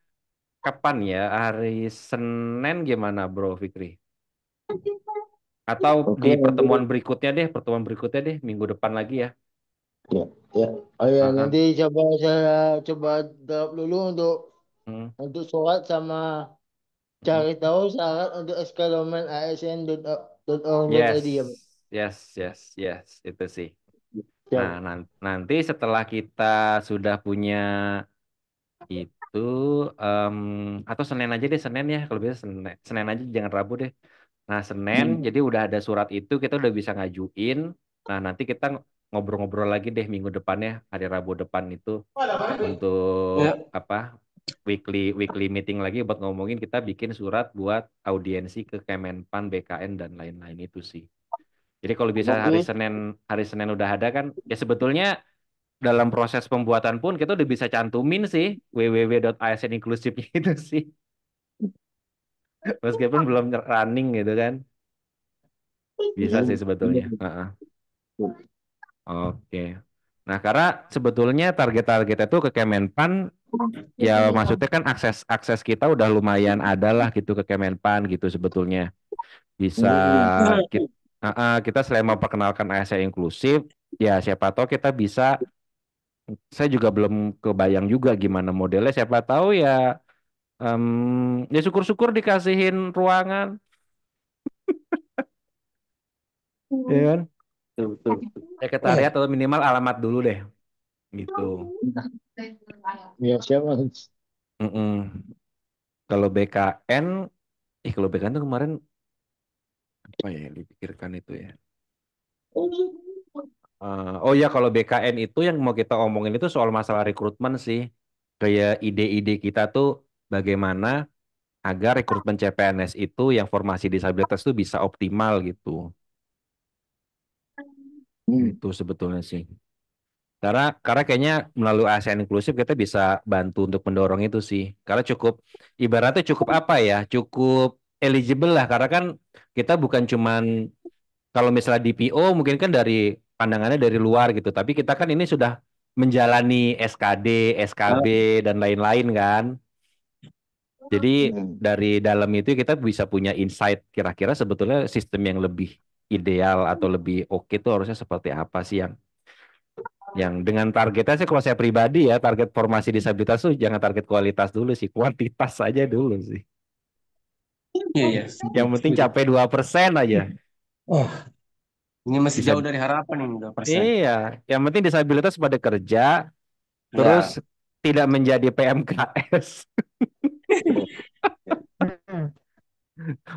kapan ya? Hari Senin gimana, Bro Fikri? Atau di Oke, nanti pertemuan berikutnya deh, minggu depan lagi ya. ya, ya. Oh ya, Ah, ah. nanti saya coba drop dulu Hmm, untuk surat sama hmm. cari tahu syarat untuk SK domain asn.org.id Yes, ya. yes, yes, yes, itu sih. Siap. Nah, nanti setelah kita sudah punya itu, em, atau Senin aja deh, Senin ya. Kalau bisa Senin, Senin aja, jangan Rabu deh. Nah, Senin, jadi udah ada surat itu, kita udah bisa ngajuin. Nah, nanti kita ngobrol-ngobrol lagi deh minggu depannya, hari Rabu depan itu, untuk Ya, apa, weekly weekly meeting lagi buat ngomongin kita bikin surat buat audiensi ke Kemenpan, BKN, dan lain-lain itu sih. Jadi kalau bisa Oke. hari Senin udah ada kan, ya sebetulnya dalam proses pembuatan pun kita udah bisa cantumin sih www.asn inklusifnya itu sih, meskipun belum running gitu kan, bisa sih sebetulnya. Heeh. Oke. Nah, karena sebetulnya target-target itu ke Kemenpan, ya maksudnya kan akses akses kita udah lumayan ada lah gitu ke Kemenpan gitu sebetulnya. Bisa kita, kita selain memperkenalkan ASN inklusif, ya siapa tahu kita bisa, saya juga belum kebayang juga gimana modelnya, siapa tahu ya, ya syukur-syukur dikasihin ruangan, ya kan? Betul, betul, betul. Sekretariat atau minimal alamat dulu deh, gitu. Ya, siap, Mas. Mm-mm. Kalau BKN, kalau BKN tuh kemarin apa ya yang dipikirkan itu ya? Oh ya, kalau BKN itu yang mau kita omongin itu soal masalah rekrutmen sih. Kayak ide-ide kita tuh bagaimana agar rekrutmen CPNS itu yang formasi disabilitas itu bisa optimal gitu. Itu sebetulnya sih. Karena kayaknya melalui ASN inklusif kita bisa bantu untuk mendorong itu sih. Karena cukup, ibaratnya cukup apa ya? Cukup eligible lah. Karena kan kita bukan cuman, kalau misalnya DPO mungkin kan dari pandangannya dari luar gitu. Tapi kita kan ini sudah menjalani SKD, SKB, dan lain-lain kan. Jadi dari dalam itu kita bisa punya insight kira-kira sebetulnya sistem yang lebih ideal atau lebih oke itu harusnya seperti apa sih, yang dengan targetnya sih, kalau saya pribadi ya, target formasi disabilitas tuh jangan target kualitas dulu sih, kuantitas aja dulu sih. iya, iya. Yang penting Setuju. capai 2% aja. Oh, ini masih Bisa, jauh dari harapan ini 2%. iya, yang penting disabilitas pada kerja, terus Ya, tidak menjadi PMKS.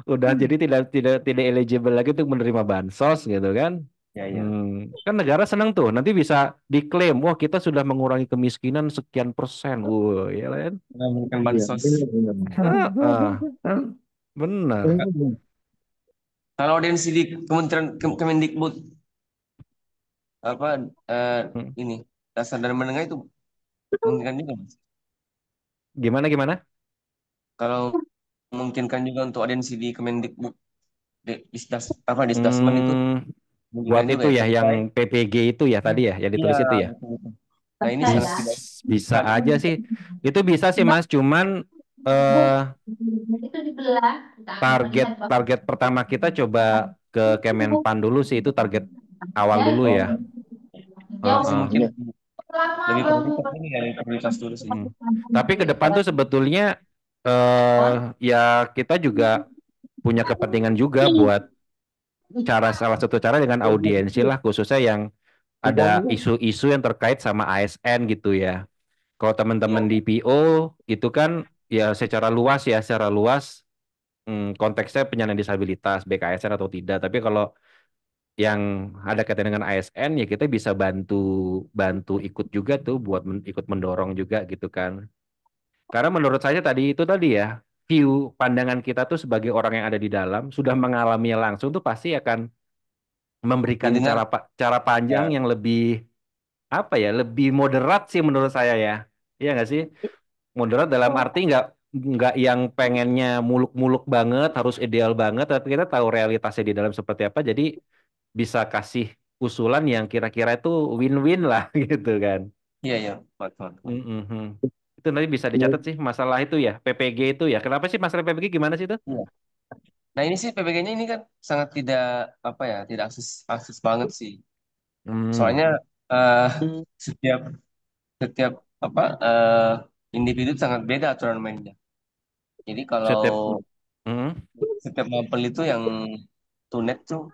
Udah jadi tidak eligible lagi untuk menerima bansos gitu kan. ya, ya. Kan negara senang tuh, nanti bisa diklaim, wah kita sudah mengurangi kemiskinan sekian persen. Wah, ya kan? Memberikan Iya, bansos. benar, Ah, benar. benar. Kalau audiensi di Kementerian Kemendikbud apa Hmm. ini dasar dan menengah itu memungkinkan juga, Mas. Gimana gimana? Kalau memungkinkan juga untuk audiensi di Kemendikbud disdasmen itu Hmm, buat memungkinkan juga itu ya. ya Tapi yang PPG itu ya tadi ya, yang iya, ditulis itu ya. betul, betul. Nah, ini sangat tidak Bisa sekali. aja sih. Itu bisa sih Mas, cuman eh target target pertama kita coba ke Kemenpan dulu sih, itu target awal dulu Oh, ya. masih Heeh. mungkin lebih prioritas ini ya, lebih prioritas dulu sih. Hmm. Tapi ke depan tuh sebetulnya ya kita juga punya kepentingan juga buat salah satu cara dengan audiensi lah, khususnya yang ada isu-isu yang terkait sama ASN gitu ya. Kalau teman-teman di PO itu kan ya secara luas, konteksnya penyandang disabilitas, BKSN atau tidak. Tapi kalau yang ada kaitan dengan ASN ya kita bisa bantu bantu ikut juga tuh buat ikut mendorong juga gitu kan. Karena menurut saya tadi ya, view pandangan kita tuh sebagai orang yang ada di dalam sudah mengalaminya langsung tuh pasti akan memberikan Didengar cara panjang ya. yang lebih apa ya, lebih moderat sih menurut saya ya. Iya nggak sih? Moderat dalam arti nggak yang pengennya muluk-muluk banget, harus ideal banget, tapi kita tahu realitasnya di dalam seperti apa, jadi bisa kasih usulan yang kira-kira itu win-win lah gitu kan. Iya, iya, betul. Mhm. Itu nanti bisa Iya, dicatat sih masalah itu ya, PPG itu ya. Kenapa sih masalah PPG, gimana sih itu? Iya. Nah, ini sih PPG-nya ini kan sangat tidak apa ya, tidak akses akses banget sih. Hmm. Soalnya setiap setiap apa individu sangat beda aturan mainnya. Jadi kalau Setiap. Hmm. setiap mapel itu yang tunet tuh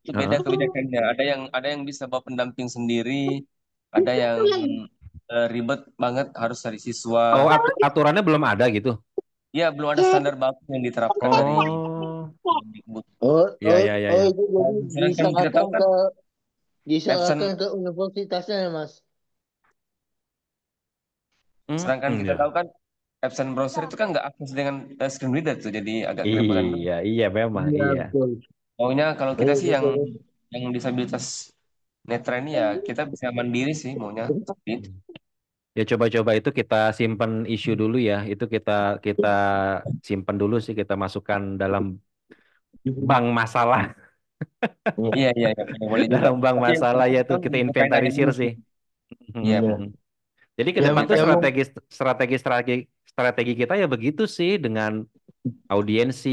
itu beda Heeh. kebijakannya. Ada yang bisa bawa pendamping sendiri, ada yang ribet banget harus cari siswa. Oh, aturannya belum ada gitu. Ya, belum ada standar baku yang diterapkan dari Oh, Kemdikbud. Oh, iya oh, iya iya oh ya. itu jadi Dan kami tidak tahu kan absen, diserahkan ke universitasnya ya, Mas. sedangkan kita Ya. tahu kan absen browser itu kan nggak akses dengan screen reader tuh, jadi agak kerepotan tuh. Iya iya memang Iya, iya. betul. Maunya kalau kita Oh, sih yang betul. disabilitas netra ini ya kita bisa mandiri sih maunya. Seperti itu. Ya coba-coba itu kita simpen isu dulu ya. Itu kita kita simpen dulu sih, kita masukkan dalam bank masalah. Iya, iya, iya, boleh boleh juga. Dalam bank Tapi yang masalah penting ya kan tuh kita BKN aja inventarisir dulu sih. sih. Iya, Iya. betul. Jadi ke Yang depan tuh yang strategi kita ya begitu sih, dengan audiensi,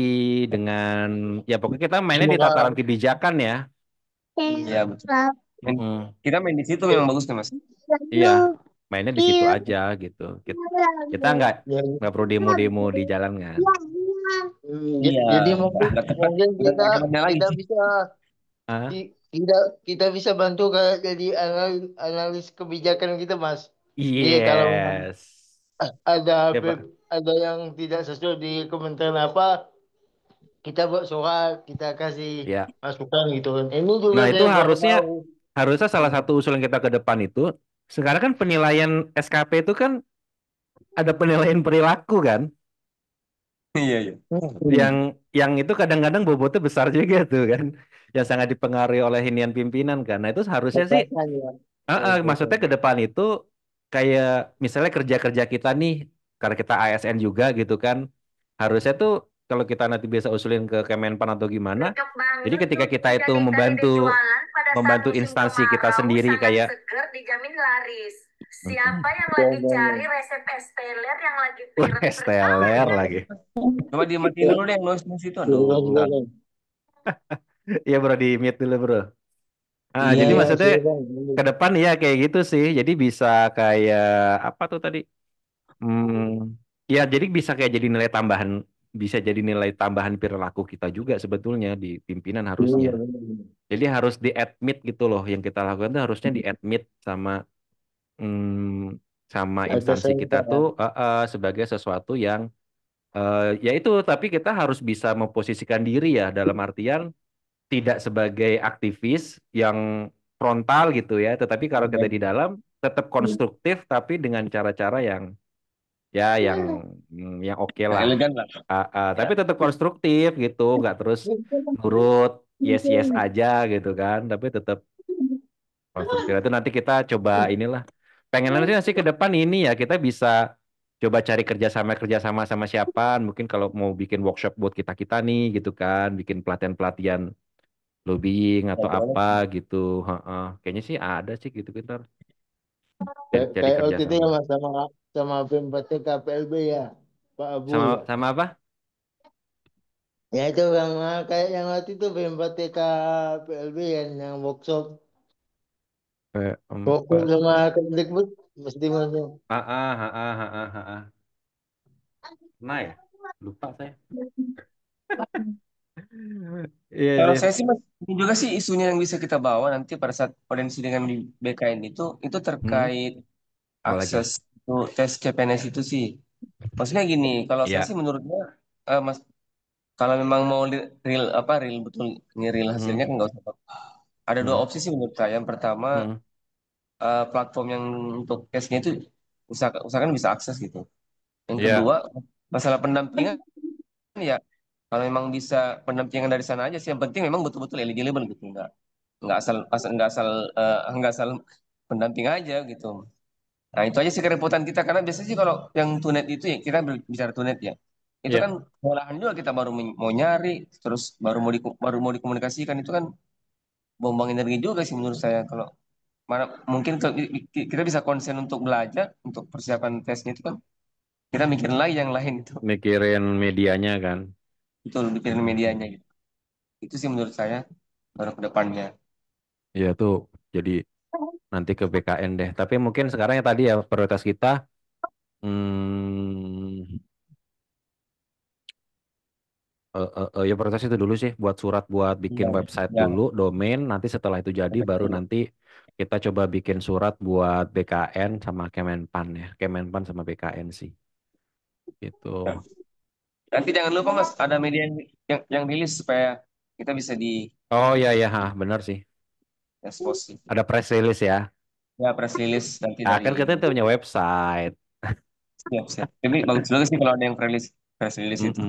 dengan ya pokoknya kita mainnya di tataran semoga kebijakan ya. Iya, betul. Mm-mm. Kita main di situ memang bagus kan, Mas? Iya, mainnya di situ aja gitu. Kita yang nggak perlu demo-demo di jalan kan. Iya, jadi mungkin nggak tepat. mungkin Nggak kita ada temannya lagi kita sih. bisa Ah, kita kita bisa bantu kayak jadi analis kebijakan kita, Mas. Jadi kalau memang yes. ada Ya Pak. ada yang tidak sesuai di kementerian apa, kita buat surat, kita kasih Ya. masukan gitu kan. Ini juga Nah, itu saya baru harusnya tahu. harusnya salah satu usulan kita ke depan itu, sekarang kan penilaian SKP itu kan ada penilaian perilaku kan, Iya, iya. yang itu kadang-kadang bobotnya besar juga tuh kan, yang sangat dipengaruhi oleh hinian pimpinan kan. Nah, itu seharusnya sih, Katakan ya. maksudnya ke depan itu kayak misalnya kerja-kerja kita nih, karena kita ASN juga gitu kan, harusnya tuh kalau kita nanti bisa usulin ke Kemenpan atau gimana, Cocok jadi banget ketika tuh kita itu menjadikan ide membantu jualan pada saat membantu musim instansi kita kemarau sendiri sangat kayak segar dijamin laris. mm, Siapa yang lagi cari resep es teler yang lagi viral steler berkabar? lagi. Coba dimatiin dulu deh yang noise itu. Aduh, enggak. Iya bro, di mute dulu bro. Iya, Jadi ya, maksudnya silakan. ke depan ya kayak gitu sih. Jadi bisa kayak apa tuh tadi? Ya jadi bisa kayak jadi nilai tambahan, bisa jadi nilai tambahan perilaku kita juga sebetulnya di pimpinan harusnya. Iya, benar. Jadi harus di-admit gitu loh, yang kita lakukan tuh harusnya di-admit sama sama instansi Atasan kita kita ya. tuh sebagai sesuatu yang ya itu, tapi kita harus bisa memposisikan diri ya, dalam artian tidak sebagai aktivis yang frontal gitu ya, tetapi kalau kita di dalam tetap konstruktif tapi dengan cara-cara yang ya yang oke Yang lah. elegan lah. Ya. Tapi tetap konstruktif gitu, nggak terus nurut yes yes aja gitu kan, tapi tetap konstruktif. Itu nanti kita coba inilah. Pengen nanti sih ke depan ini ya kita bisa coba cari kerjasama sama siapa. Mungkin kalau mau bikin workshop buat kita nih gitu kan, bikin pelatihan-pelatihan lobbying Ya, atau boleh apa sih. gitu. Heeh. Kayaknya sih ada sih gitu kita cari Kayak waktu itu ya kerjasama. Mas sama BMPT KPLB ya, Pak Abu Sama ya. sama apa? Ya itu yang kayak yang waktu itu BMPT KPLB yang workshop fokus Keempat. sama Kemdikbud mesti masuk. Ah ah ah ah ah ah ah. Nah ya, lupa saya. Iya Kalau sih. saya sih Mas, ini juga sih isunya yang bisa kita bawa nanti pada saat audiensi dengan di BKN itu Hmm, terkait apa lagi? akses untuk tes CPNS itu sih. Maksudnya gini, kalau saya sih Iya. menurutnya Mas, kalau memang mau real apa real betul ini real Hmm, hasilnya kan nggak usah. Ada dua hmm, opsi sih menurut saya. Yang pertama hmm. platform yang untuk tesnya itu usahakan bisa akses gitu. Yang Iya. kedua masalah pendampingan ya kalau memang bisa pendampingan dari sana aja sih. Yang penting memang betul-betul eligible gitu, nggak asal pendamping aja gitu. Nah itu aja sih kerepotan kita karena biasanya sih kalau yang tunet itu ya kita bicara tunet ya itu Iya. kan olahan juga kita baru mau nyari terus baru mau dikomunikasikan itu kan buang energi juga sih menurut saya kalau mana mungkin kita bisa konsen untuk belajar untuk persiapan tesnya itu kan kita mikirin lagi yang lain itu Mikirin medianya kan. itu mikirin medianya gitu itu sih menurut saya baru ke depannya. Iya tuh. Jadi nanti ke BKN deh. Tapi mungkin sekarang ya tadi ya prioritas kita hmm, Ya prioritas itu dulu sih, buat surat buat bikin Iya, website ya. dulu, domain. Nanti setelah itu jadi, baru nanti kita coba bikin surat buat BKN sama Kemenpan ya, Kemenpan sama BKN sih, gitu. Nanti jangan lupa Mas, ada media yang rilis supaya kita bisa di Oh iya ya, benar sih. expose sih. Ada press release ya. Ya press release nanti Ah, dari kan kita punya website. siap siap. Tapi bagus juga sih kalau ada yang press release itu.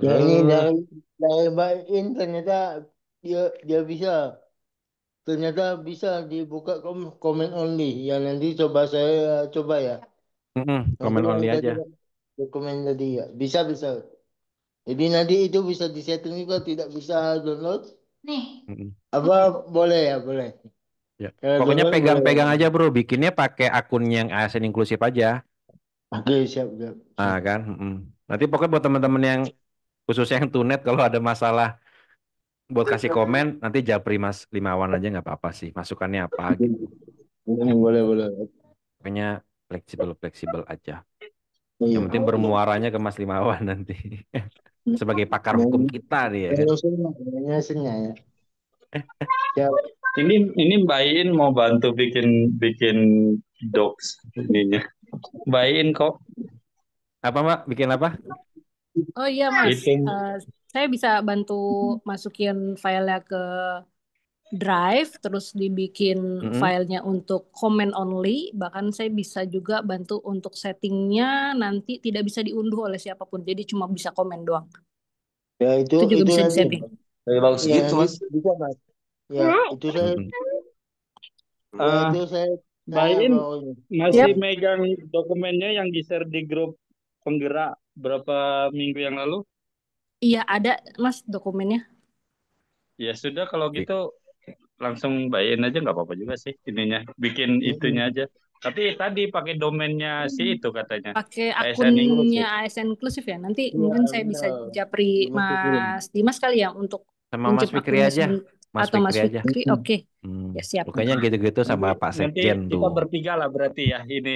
Ya ini Terus, dari Mbak In ternyata dia ternyata bisa dibuka komen only. Ya nanti saya coba ya. Nanti komen yang only tadi aja. komen tadi ya. Bisa. Jadi nanti itu bisa disetting juga tidak bisa download. Mm-mm. Apa boleh ya, boleh. Ya. Kalau Pokoknya download boleh. pegang-pegang aja bro, bikinnya pakai akun yang ASN inklusif aja. Oke, siap. Ah kan. Nanti pokoknya buat teman-teman yang khususnya yang tunet, kalau ada masalah buat kasih komen, nanti Japri Mas Limawan aja nggak apa-apa sih. Masukannya apa gitu. Boleh. Pokoknya fleksibel aja. Iya. Yang penting bermuaranya ke Mas Limawan nanti. Sebagai pakar hukum kita nih ya kan. Nyasinya ya. Siap. Ini Mbak In mau bantu bikin bikin docs ininya. Mbak In kok Apa Mbak? Bikin apa? Oh iya Mas, itu saya bisa bantu masukin filenya ke Drive, terus dibikin Mm-mm. filenya untuk comment only. Bahkan saya bisa juga bantu untuk settingnya nanti tidak bisa diunduh oleh siapapun, jadi cuma bisa komen doang. Ya Itu juga itu bisa nanti. disetting. Lebih bagus Ya gitu nanti Mas. bisa Mas. Ya itu saya Mm-mm. eh, saya Mbak In bawanya. masih Yap. megang dokumennya yang di-share di grup penggerak berapa minggu yang lalu? Iya ada Mas dokumennya. Ya sudah kalau gitu langsung Mbak In aja nggak apa-apa juga sih ininya. Bikin itunya aja. Tapi tadi pakai domainnya si itu katanya. Pakai ASN akunnya Inklusif. ASN inklusif ya. Nanti Iya mungkin saya bisa benar. japri Dimasukin. Mas Dimas kali ya untuk Sama pinjem Mas Fikri akunnya aja. Mas atau Mas Fikri aja. Fikri. Oke. Ya siap. Pokoknya yang gitu-gitu sama Pak Nanti Sekjen kita tuh. bertiga lah berarti ya ini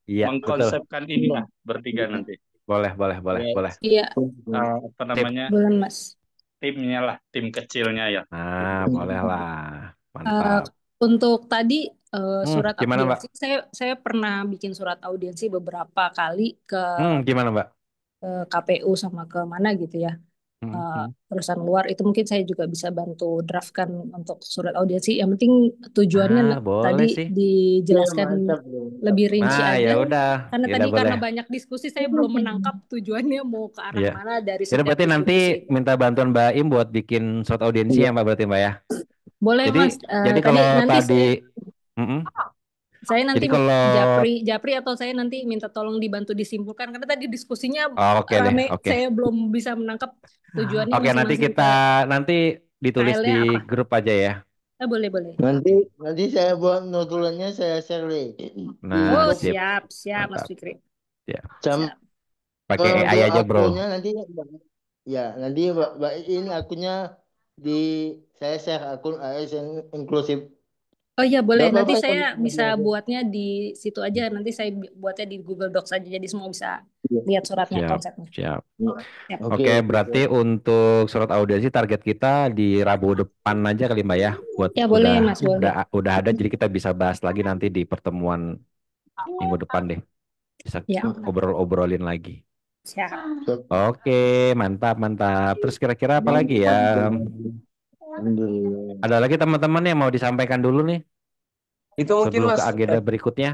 Iya, betul. mengkonsepkan inilah bertiga nanti. Boleh. Ya, Iya, apa namanya boleh Mas. timnya lah, tim kecilnya ya. Nah, boleh lah. Eh, Mantap. untuk tadi surat Gimana Mbak? audiensi, saya pernah bikin surat audiensi beberapa kali ke Gimana Mbak? KPU sama ke mana gitu ya. Perusahaan luar itu mungkin saya juga bisa bantu draftkan untuk surat audiensi. Yang penting tujuannya tadi Boleh sih. dijelaskan Mantap. lebih rinci Nah, aja. ya udah. Karena Ya tadi udah boleh. karena banyak diskusi saya belum menangkap tujuannya mau ke arah Iya. mana dari Jadi setiap berarti nanti diskusi itu. minta bantuan Mbak Im buat bikin surat audiensi ya Mbak, berarti Mbak ya. Boleh Jadi Mas. jadi Tadi kalau nanti tadi Mm-mm. saya Jadi nanti kalau Japri atau saya nanti minta tolong dibantu disimpulkan karena tadi diskusinya oke deh, rame, oke. saya belum bisa menangkap tujuannya Oke, nanti masing-masing kita nanti ditulis di KL-nya apa. grup aja ya. Boleh. Nanti saya buat notulennya saya share Nah, Oh, grup. sip. siap Mas Mantap. Fikri. Ya. Siap. Pakai AI Untuk aja, Bro. akunnya nanti nanti Mbak ini akunnya di saya share akun ASN inklusif. Oh iya boleh, Gak nanti apa-apa saya kalau bisa ada. buatnya di situ aja, nanti saya buatnya di Google Docs aja, jadi semua bisa lihat suratnya, Siap. konsepnya. Siap. Siap. Oke, berarti untuk surat audiensi target kita di Rabu depan aja kali Mbak ya, buat Ya boleh Mas, boleh. udah ada, jadi kita bisa bahas lagi nanti di pertemuan minggu depan deh. Bisa Ya. obrolin lagi. Siap. Oke, mantap. Terus kira-kira apa lagi ya? Ada lagi teman-teman yang mau disampaikan dulu nih Itu mungkin sebelum Mas ke agenda berikutnya?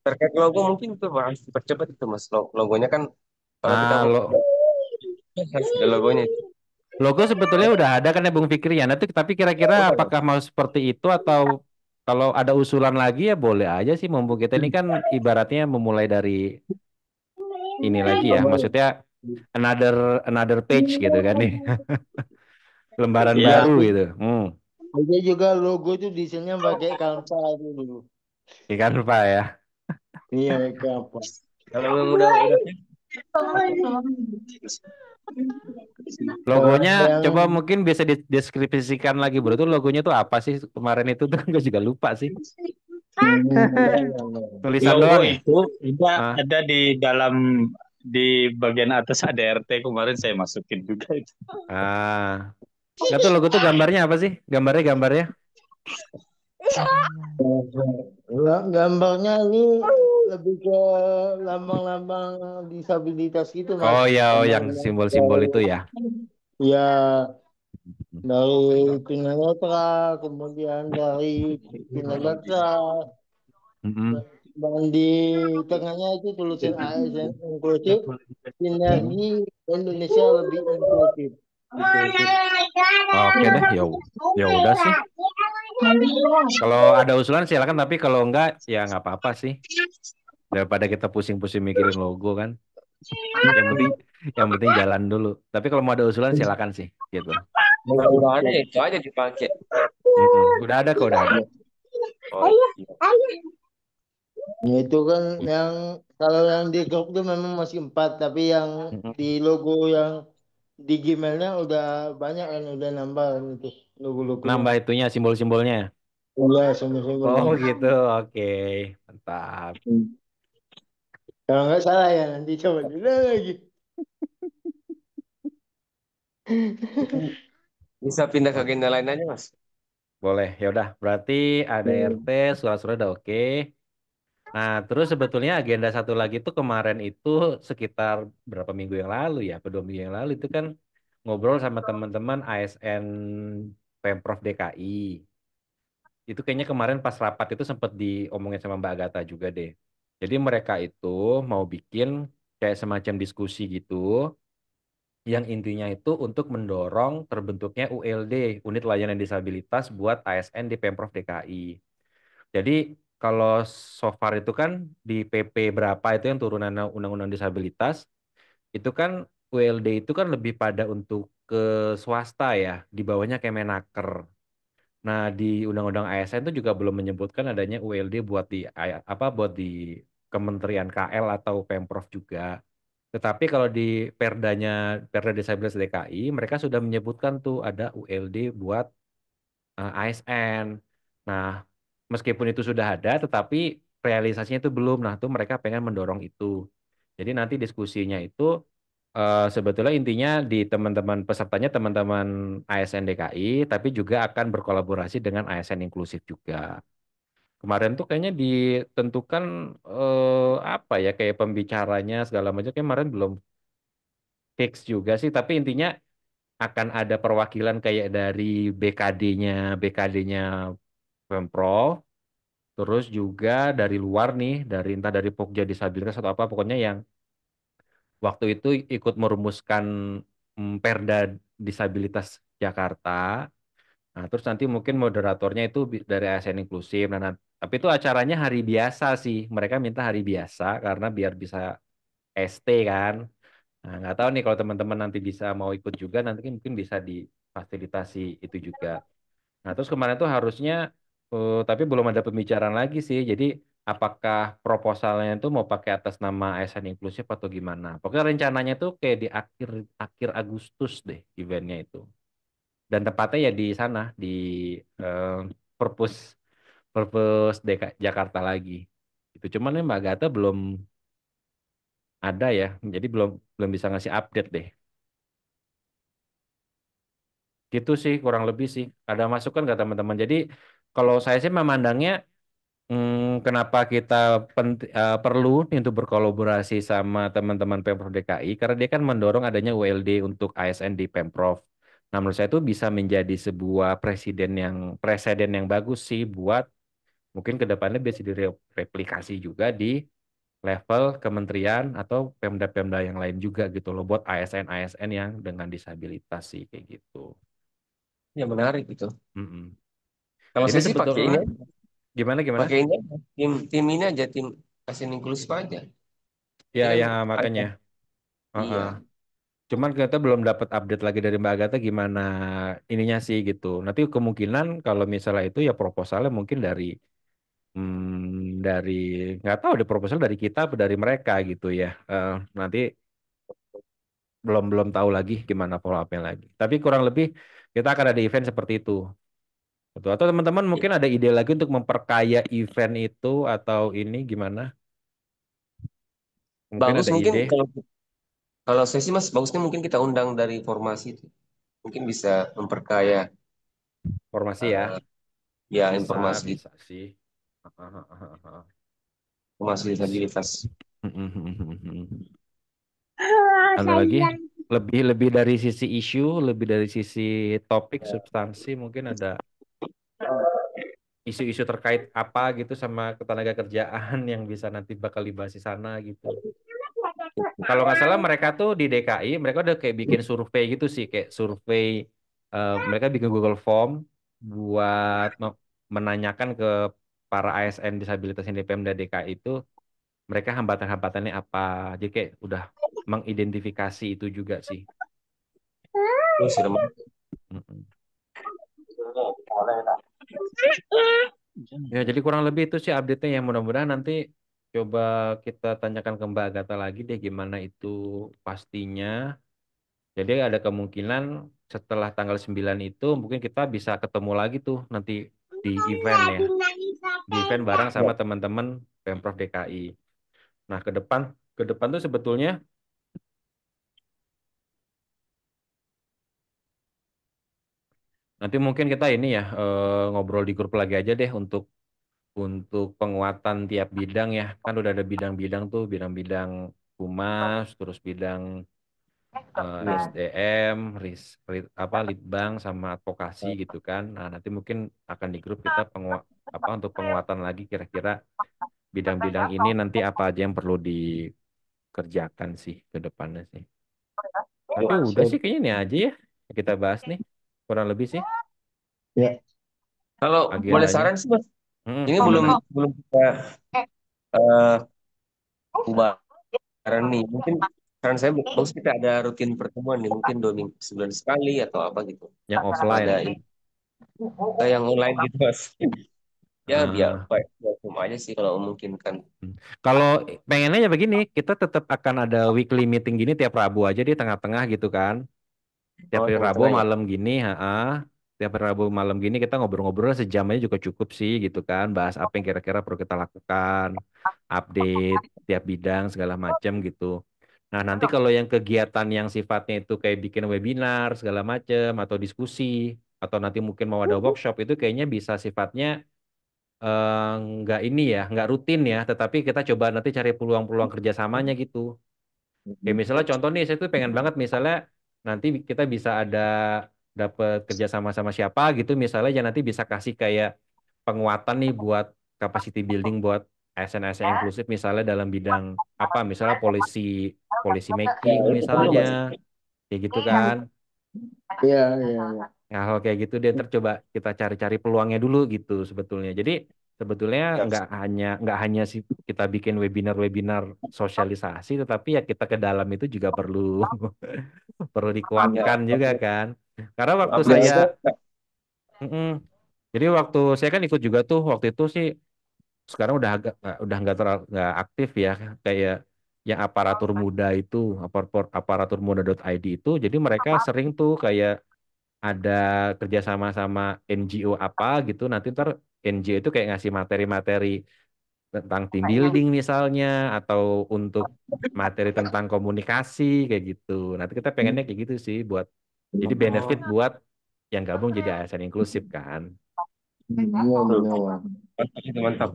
terkait logo mungkin itu harus dipercepat itu Mas. Logonya kan kalau kita mau harus ada logonya. Logo sebetulnya udah ada kan ya Bung Fikri ya. Nanti tapi kira-kira apakah mau seperti itu atau kalau ada usulan lagi ya boleh aja sih, mumpung kita ini kan ibaratnya memulai dari ini lagi ya. Maksudnya another page gitu kan nih. Lembaran Iya. baru gitu. Ada juga logo itu desainnya pakai Canva dulu. Ikan Pak ya. Iya, Canva. Kalau yang udah Logonya Yang coba mungkin bisa dideskripsikan lagi bro. Itu logonya tuh apa sih kemarin itu tuh gue juga lupa sih. Tulisan Logo doang ya? itu ada di dalam di bagian atas ada RT kemarin saya masukin juga itu. Ah, nggak tuh logo tuh gambarnya apa sih? Gambarnya? Gambarnya ini lebih ke lambang-lambang disabilitas gitu mas. Oh ya, oh, yang Lambang-lambang simbol-simbol itu ya. ya dari tunanetra, kemudian dari tunanetra, Mm-mm. dan di tengahnya itu tulisan ASN inklusif, sinergi Indonesia lebih inklusif. Gitu. Oke deh, ya udah sih. Kalau ada usulan silakan, tapi kalau enggak ya nggak apa-apa sih. Daripada kita pusing-pusing mikirin logo kan. Yang penting yang penting jalan dulu. Tapi kalau mau ada usulan silakan sih, gitu. Udah ada ya itu aja dipakai. Udah ada kok, udah ada. Oh, iya. Ya, itu kan yang kalau yang di grup itu memang masih 4, tapi yang di logo yang di Gmailnya udah banyak kan, udah nambah kan itu logo-logonya. Nambah itunya simbol-simbolnya. Iya, simbol-simbolnya. Oh gitu, oke, mantap. Kalau nggak salah ya nanti coba dulu lagi. Bisa pindah ke agenda lain aja mas. Boleh, ya udah. Berarti ada RT, surat-surat udah oke. Nah, terus sebetulnya agenda satu lagi tuh kemarin itu sekitar berapa minggu yang lalu ya, atau 2 minggu yang lalu itu kan ngobrol sama teman-teman ASN Pemprov DKI. Itu kayaknya kemarin pas rapat itu sempat diomongin sama Mbak Agatha juga deh. Jadi mereka itu mau bikin kayak semacam diskusi gitu, yang intinya itu untuk mendorong terbentuknya ULD, Unit Layanan Disabilitas buat ASN di Pemprov DKI. Jadi kalau so far itu kan di PP berapa itu yang turunan Undang-Undang Disabilitas, itu kan ULD itu kan lebih pada untuk ke swasta ya, di bawahnya Kemenaker. Nah, di Undang-Undang ASN itu juga belum menyebutkan adanya ULD buat di buat di Kementerian KL atau Pemprov juga. Tetapi kalau di Perda Disabilitas DKI, mereka sudah menyebutkan tuh ada ULD buat ASN. Nah, meskipun itu sudah ada, tetapi realisasinya itu belum. Nah, tuh mereka pengen mendorong itu. Jadi nanti diskusinya itu sebetulnya intinya di teman-teman pesertanya teman-teman ASN DKI, tapi juga akan berkolaborasi dengan ASN inklusif juga. Kemarin tuh kayaknya ditentukan apa ya kayak pembicaranya segala macam. Kayak kemarin belum fix juga sih, tapi intinya akan ada perwakilan kayak dari BKD-nya Pemprov, terus juga dari luar nih, dari entah dari Pokja Disabilitas atau apa, pokoknya yang waktu itu ikut merumuskan Perda Disabilitas Jakarta. Nah, terus nanti mungkin moderatornya itu dari ASN Inklusif. Nah, tapi itu acaranya hari biasa sih. Mereka minta hari biasa karena biar bisa ST kan. Nah, nggak tahu nih kalau teman-teman nanti bisa mau ikut juga, nanti mungkin bisa difasilitasi itu juga. Nah, terus kemarin tuh harusnya, tapi belum ada pembicaraan lagi sih. Jadi, apakah proposalnya itu mau pakai atas nama ASN Inklusif atau gimana? Pokoknya rencananya tuh kayak di akhir akhir Agustus deh eventnya itu. Dan tepatnya ya di sana, di eh, Perpus Perpus Jakarta lagi. Itu cuman nih Mbak Gata belum ada ya, jadi belum belum bisa ngasih update deh. Gitu sih kurang lebih sih. Ada masukan nggak teman-teman? Jadi kalau saya sih memandangnya kenapa kita perlu nih untuk berkolaborasi sama teman-teman Pemprov DKI karena dia kan mendorong adanya ULD untuk ASN di Pemprov. Nah, menurut saya itu bisa menjadi sebuah presiden yang bagus sih buat mungkin ke depannya bisa direplikasi juga di level kementerian atau Pemda-Pemda yang lain juga gitu loh buat ASN-ASN yang dengan disabilitas sih kayak gitu. Ya menarik itu. Mm-mm. Kalau Jadi saya sih pakai ini, sebetulnya gimana? pakai ini tim ini aja tim ASN inklusif aja. Ya, Nanti kan ya ada. makanya. Heeh. Iya. Cuman kita belum dapat update lagi dari Mbak Agatha gimana ininya sih gitu. Nanti kemungkinan kalau misalnya itu ya proposalnya mungkin dari nggak tahu deh proposal dari kita atau dari mereka gitu ya. Nanti belum belum tahu lagi gimana follow up-nya lagi. Tapi kurang lebih kita akan ada event seperti itu. Betul. Atau teman-teman mungkin ada ide lagi untuk memperkaya event itu atau ini gimana? Mungkin Bagus ada mungkin ide. Kalau saya sih Mas, bagusnya mungkin kita undang dari formasi itu. Mungkin bisa memperkaya Formasi ya, eh, ya bisa, informasi bisa sih. informasi Bisa. disabilitas. Ada lagi? Lebih dari sisi isu, lebih dari sisi topik, substansi, mungkin ada isu-isu terkait apa gitu sama ketenaga kerjaan yang bisa nanti bakal dibahas di sana gitu. Kalau nggak salah mereka tuh di DKI, mereka udah kayak bikin survei gitu sih, kayak survei, mereka bikin Google Form buat menanyakan ke para ASN disabilitas yang di Pemda DKI itu, mereka hambatan-hambatannya apa. Jadi kayak udah mengidentifikasi itu juga sih. Terus sudah Mm-mm. Ya, jadi kurang lebih itu sih update-nya, yang mudah-mudahan nanti coba kita tanyakan ke Mbak Agatha lagi deh gimana itu pastinya. Jadi ada kemungkinan setelah tanggal 9 itu mungkin kita bisa ketemu lagi tuh nanti di event ya. Di event bareng sama teman-teman Pemprov DKI. Nah, ke depan tuh sebetulnya nanti mungkin kita ini ya, ngobrol di grup lagi aja deh untuk penguatan tiap bidang ya. Kan udah ada bidang-bidang tuh, bidang-bidang humas, terus bidang SDM, apa Litbang sama advokasi gitu kan. Nah, nanti mungkin akan di grup kita apa untuk penguatan lagi kira-kira bidang-bidang ini nanti apa aja yang perlu dikerjakan sih ke depannya sih. Tapi udah sih kayaknya ini aja ya yang kita bahas nih. Kurang lebih sih Ya. kalau boleh agendanya. saran sih Mas, ini Gimana belum nih? belum kita eh, ubah saran nih. Mungkin saran saya bagus kita ada rutin pertemuan nih, mungkin 2 minggu sebulan sekali atau apa gitu. Yang Atau offline. ada yang online gitu Mas. Ya biar Ah. baik aja sih kalau memungkinkan. Kalau pengennya ya begini, kita tetap akan ada weekly meeting gini tiap Rabu aja di tengah-tengah gitu kan. Tiap Oh, hari Rabu tengah-tengah ya. malam gini, tiap hari Rabu malam gini kita ngobrol-ngobrol sejam aja juga cukup sih gitu kan. Bahas apa yang kira-kira perlu kita lakukan, update tiap bidang segala macam gitu. Nah, nanti kalau yang kegiatan yang sifatnya itu kayak bikin webinar segala macam atau diskusi atau nanti mungkin mau ada workshop itu kayaknya bisa sifatnya nggak ini ya, nggak rutin ya, tetapi kita coba nanti cari peluang-peluang kerjasamanya gitu. Kayak misalnya contoh nih, saya tuh pengen banget misalnya nanti kita bisa dapat kerja sama siapa gitu, misalnya ya nanti bisa kasih kayak penguatan nih buat capacity building buat ASN-ASN inklusif misalnya dalam bidang apa, misalnya policy Ya, making itu perlu misalnya, Mas. kayak gitu kan. Iya, iya, iya. Nah, kalau kayak gitu dia ntar coba kita cari-cari peluangnya dulu gitu sebetulnya. Jadi sebetulnya Ya, nggak hanya sih kita bikin webinar-webinar sosialisasi, tetapi ya kita ke dalam itu juga perlu perlu ya, dikuatkan juga kan. Karena waktu Ya, saya, ada. Mm-mm. Jadi waktu saya kan ikut juga tuh waktu itu sih, sekarang udah nggak aktif ya, kayak yang aparatur muda itu, aparatur muda.id itu. Jadi mereka sering tuh kayak ada kerjasama sama NGO apa gitu, nanti ntar NGO itu kayak ngasih materi-materi tentang team building misalnya, atau untuk materi tentang komunikasi kayak gitu. Nanti kita pengennya kayak gitu sih, buat jadi benefit oh, buat yang gabung jadi ASN inklusif kan. Iya, betul. benar. Mantap, itu mantap.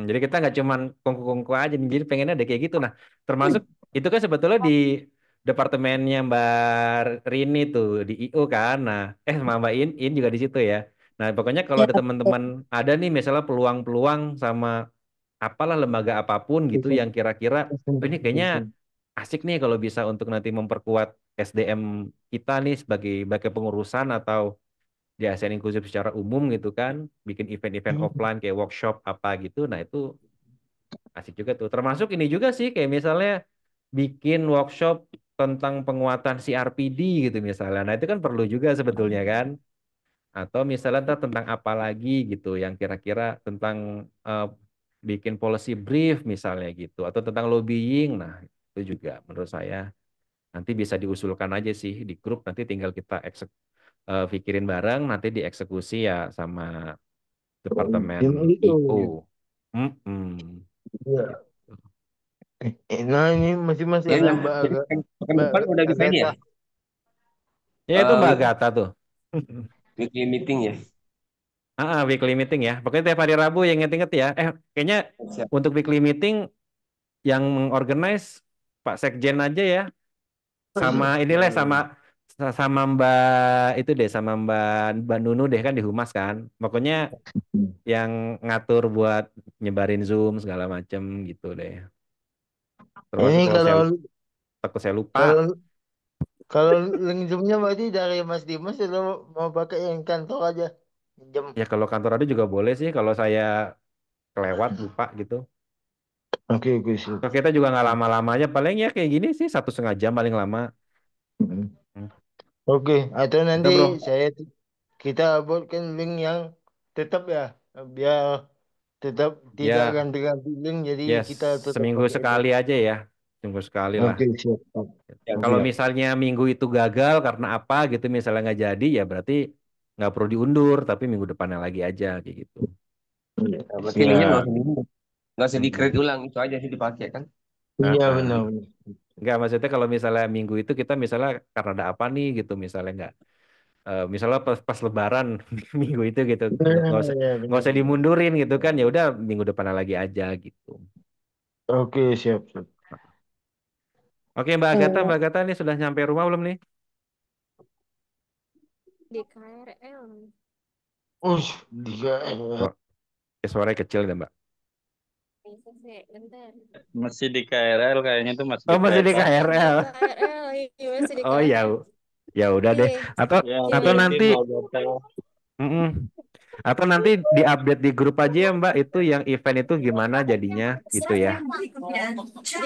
Jadi kita nggak cuman kongko-kongko aja nih, jadi pengennya ada kayak gitu. Nah, termasuk itu kan sebetulnya di departemennya Mbak Rini tuh di IO kan. Nah, sama Mbak In juga di situ ya. Nah, pokoknya kalau Ya, ada teman-teman ada nih misalnya peluang-peluang sama apalah lembaga apapun gitu yang kira-kira oh, ini kayaknya asik nih kalau bisa untuk nanti memperkuat SDM kita nih sebagai pengurusan atau di ASN inklusif secara umum gitu kan, bikin event-event offline kayak workshop apa gitu. Nah, itu asik juga tuh. Termasuk ini juga sih kayak misalnya bikin workshop tentang penguatan CRPD gitu misalnya. Nah, itu kan perlu juga sebetulnya kan. Atau misalnya ntar tentang apa lagi gitu yang kira-kira tentang eh, bikin policy brief misalnya gitu atau tentang lobbying. Nah, itu juga menurut saya nanti bisa diusulkan aja sih di grup, nanti tinggal kita pikirin bareng, nanti dieksekusi ya sama Departemen Yang itu. IO. Mm-mm. Iya. Gitu. Nah ini masih Ya, ada yang Mbak jadi agak pekan Mbak depan udah bisa ini ya. Agatha. Ya itu Mbak Week, Agatha tuh. weekly meeting ya. Weekly meeting ya. Pokoknya tiap hari Rabu yang inget-inget ya. Kayaknya Siap. untuk weekly meeting yang mengorganize Pak Sekjen aja ya. Sama inilah sama Mbak itu deh, sama Mbak Nunu deh kan di Humas kan. Pokoknya yang ngatur buat nyebarin Zoom segala macem gitu deh. Termasuk Ini takut saya lupa. kalau kalau link Zoom-nya berarti dari Mas Dimas atau mau pakai yang kantor aja? Jam. Ya kalau kantor ada juga boleh sih kalau saya kelewat lupa gitu. Oke, siap. Kalau kita juga nggak lama-lama aja, paling ya kayak gini sih 1,5 jam paling lama. Hmm. Oke, atau Udah nanti bro, kita buatkan link yang tetap ya, biar tetap tidak ya ganti-ganti link, jadi ya kita tetap seminggu pakai itu. sekali aja ya, seminggu sekali lah. Oke, siap. Ya, Oke. Kalau misalnya minggu itu gagal karena apa gitu, misalnya nggak jadi, ya berarti nggak perlu diundur, tapi minggu depannya lagi aja kayak gitu. Nah, berarti linknya Siap. nggak usah Hmm. di-create ulang, itu aja sih dipakai kan. Iya, Ah. benar. Nggak, maksudnya kalau misalnya minggu itu kita misalnya karena ada apa nih gitu, misalnya misalnya pas Lebaran minggu itu gitu, nggak usah Iya, nggak benar. usah dimundurin gitu kan, ya udah minggu depannya lagi aja gitu. Oke, siap. Oke Mbak Agatha nih sudah nyampe rumah belum nih? Di KRL. Dia. Suaranya kecil deh Mbak. Bisa sih, bentar. Masih di KRL kayaknya tuh masih Oh di masih di kereta. KRL. Di KRL, iya masih di Oh ya, KRL. ya udah deh. Iya, Atau Ya, jadi atau hati-hati nanti, Mbak Gata. atau nanti diupdate di grup aja ya Mbak, itu yang event itu gimana jadinya gitu ya.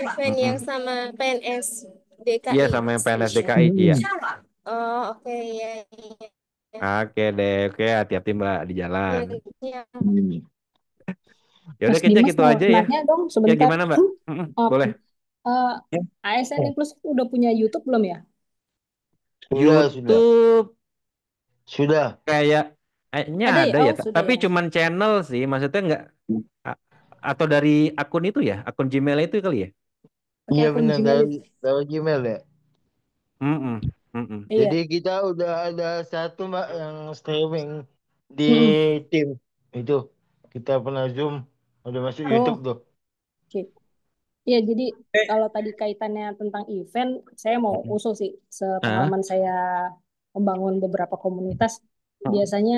event yang sama PNS Iya DKI. sama yang PNS DKI, iya. Oh, oke, iya, iya. Oke deh, oke hati-hati Mbak di jalan. Iya. Ya udah Mas kayaknya Dimas gitu mau aja ya. nanya dong Ya sebentar. gimana Mbak? Oh, Boleh. ASN Inklusif udah punya YouTube belum ya? Sudah. YouTube Sudah. kayaknya Ada ya? ada ya, Oh, sudah tapi ya. cuman channel sih, maksudnya nggak atau dari akun itu ya, akun Gmail itu kali ya? Pakai Iya akun benar, Gmail itu. dari Gmail ya. Mm-mm. Iya. Jadi kita udah ada satu Mbak yang streaming di tim itu. Kita pernah Zoom, udah masuk YouTube Oh, tuh. oke. Iya, jadi kalau tadi kaitannya tentang event, saya mau usul sih, Ah, sepengalaman saya membangun beberapa komunitas. Biasanya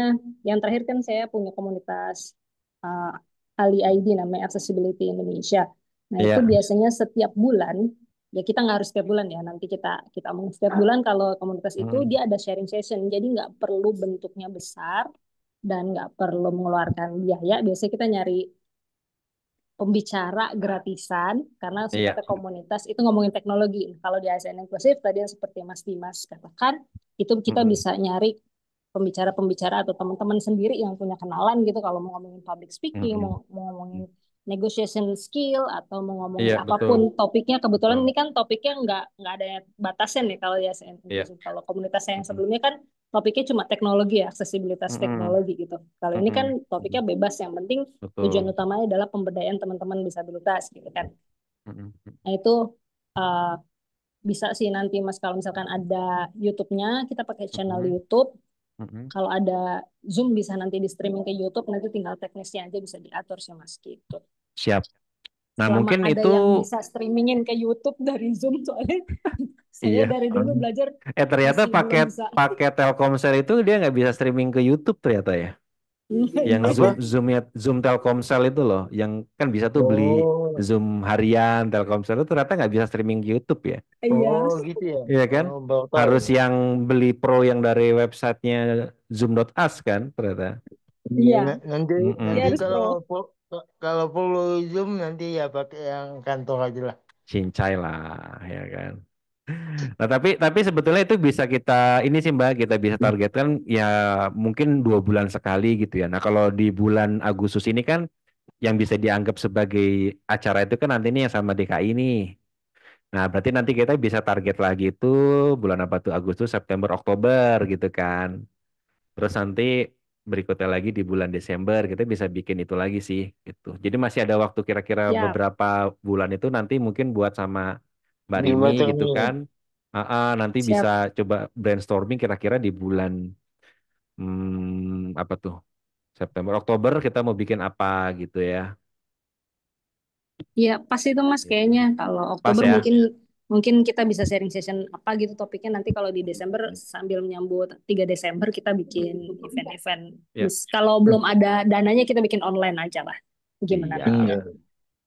yang terakhir kan saya punya komunitas uh, Ali ID namanya Accessibility Indonesia. Nah, itu iya. biasanya setiap bulan, ya kita nggak harus setiap bulan ya, nanti kita omongin setiap bulan kalau komunitas itu Mm. dia ada sharing session, jadi nggak perlu bentuknya besar dan nggak perlu mengeluarkan biaya. Biasanya kita nyari pembicara gratisan karena Iya. sifatnya komunitas itu ngomongin teknologi. Kalau di ASN inklusif tadi yang seperti Mas Dimas katakan itu kita Mm-mm. bisa nyari pembicara-pembicara atau teman-teman sendiri yang punya kenalan gitu kalau mau ngomongin public speaking, Mm-mm. mau ngomongin negotiation skill atau mau ngomongin Iya betul. apapun topiknya. Kebetulan Betul. ini kan topiknya nggak ada batasan nih kalau di ASN Iya. inklusif. Kalau komunitas saya yang Mm-mm. sebelumnya kan topiknya cuma teknologi ya, aksesibilitas Mm-mm. teknologi gitu. Kalau ini kan Mm-mm. topiknya bebas, yang penting tujuan Betul. utamanya adalah pemberdayaan teman-teman disabilitas gitu kan. Mm-mm. Nah itu uh, bisa sih nanti Mas kalau misalkan ada YouTube-nya kita pakai channel Mm-mm. YouTube. Mm-mm. Kalau ada Zoom bisa nanti di streaming ke YouTube, nanti tinggal teknisnya aja bisa diatur sih Mas gitu. Siap. Nah Selama mungkin ada itu yang bisa streamingin ke YouTube dari Zoom, soalnya saya iya. dari dulu belajar Ternyata masih belum paket bisa. paket Telkomsel itu dia nggak bisa streaming ke YouTube ternyata ya. Yang Iya. Zoom Telkomsel itu loh, yang kan bisa tuh beli Oh, Zoom harian Telkomsel itu ternyata nggak bisa streaming ke YouTube ya. Iya. gitu ya. Iya kan? Baru tahu Harus nih. yang beli pro yang dari websitenya Zoom.us kan ternyata. Iya. Nanti Dia harus pro. kalau perlu Zoom nanti ya pakai yang kantor aja lah. Cincai lah, ya kan. Nah tapi sebetulnya itu bisa kita ini sih Mbak, kita bisa targetkan ya mungkin 2 bulan sekali gitu ya. Nah kalau di bulan Agustus ini kan yang bisa dianggap sebagai acara itu kan nanti ini yang sama DKI ini. Nah berarti nanti kita bisa target lagi itu bulan apa tuh, Agustus, September, Oktober gitu kan. Terus nanti berikutnya lagi di bulan Desember kita bisa bikin itu lagi sih gitu. Jadi masih ada waktu kira-kira Siap. beberapa bulan itu nanti mungkin buat sama Mbak Rini gitu Dimatengin. kan. Nanti Siap. bisa coba brainstorming kira-kira di bulan apa tuh? September, Oktober kita mau bikin apa gitu ya. Iya, pas itu Mas Gitu. kayaknya kalau Pas Oktober ya. mungkin mungkin kita bisa sharing session apa gitu topiknya nanti kalau di Desember sambil menyambut 3 Desember kita bikin event-event. Ya. Kalau belum ada dananya kita bikin online aja lah. Gimana? Iya. Iya.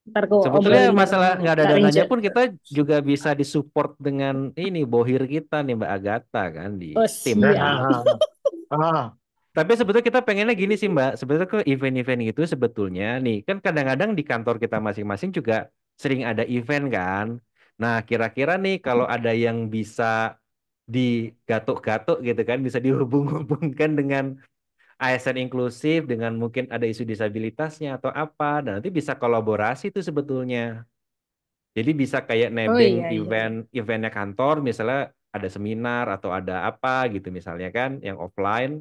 Ntar aku Sebetulnya obrolin masalah nggak ada Kak dananya Rince. pun kita juga bisa disupport dengan ini bohir kita nih Mbak Agatha kan di Oh tim. siap. Tapi sebetulnya kita pengennya gini sih Mbak, sebetulnya ke event-event itu sebetulnya nih kan kadang-kadang di kantor kita masing-masing juga sering ada event kan. Nah kira-kira nih kalau ada yang bisa digatuk-gatuk gitu kan, bisa dihubung-hubungkan dengan ASN inklusif, dengan mungkin ada isu disabilitasnya atau apa, dan nanti bisa kolaborasi tuh sebetulnya. Jadi bisa kayak Oh nebeng iya iya. eventnya kantor, misalnya ada seminar atau ada apa gitu misalnya kan, yang offline.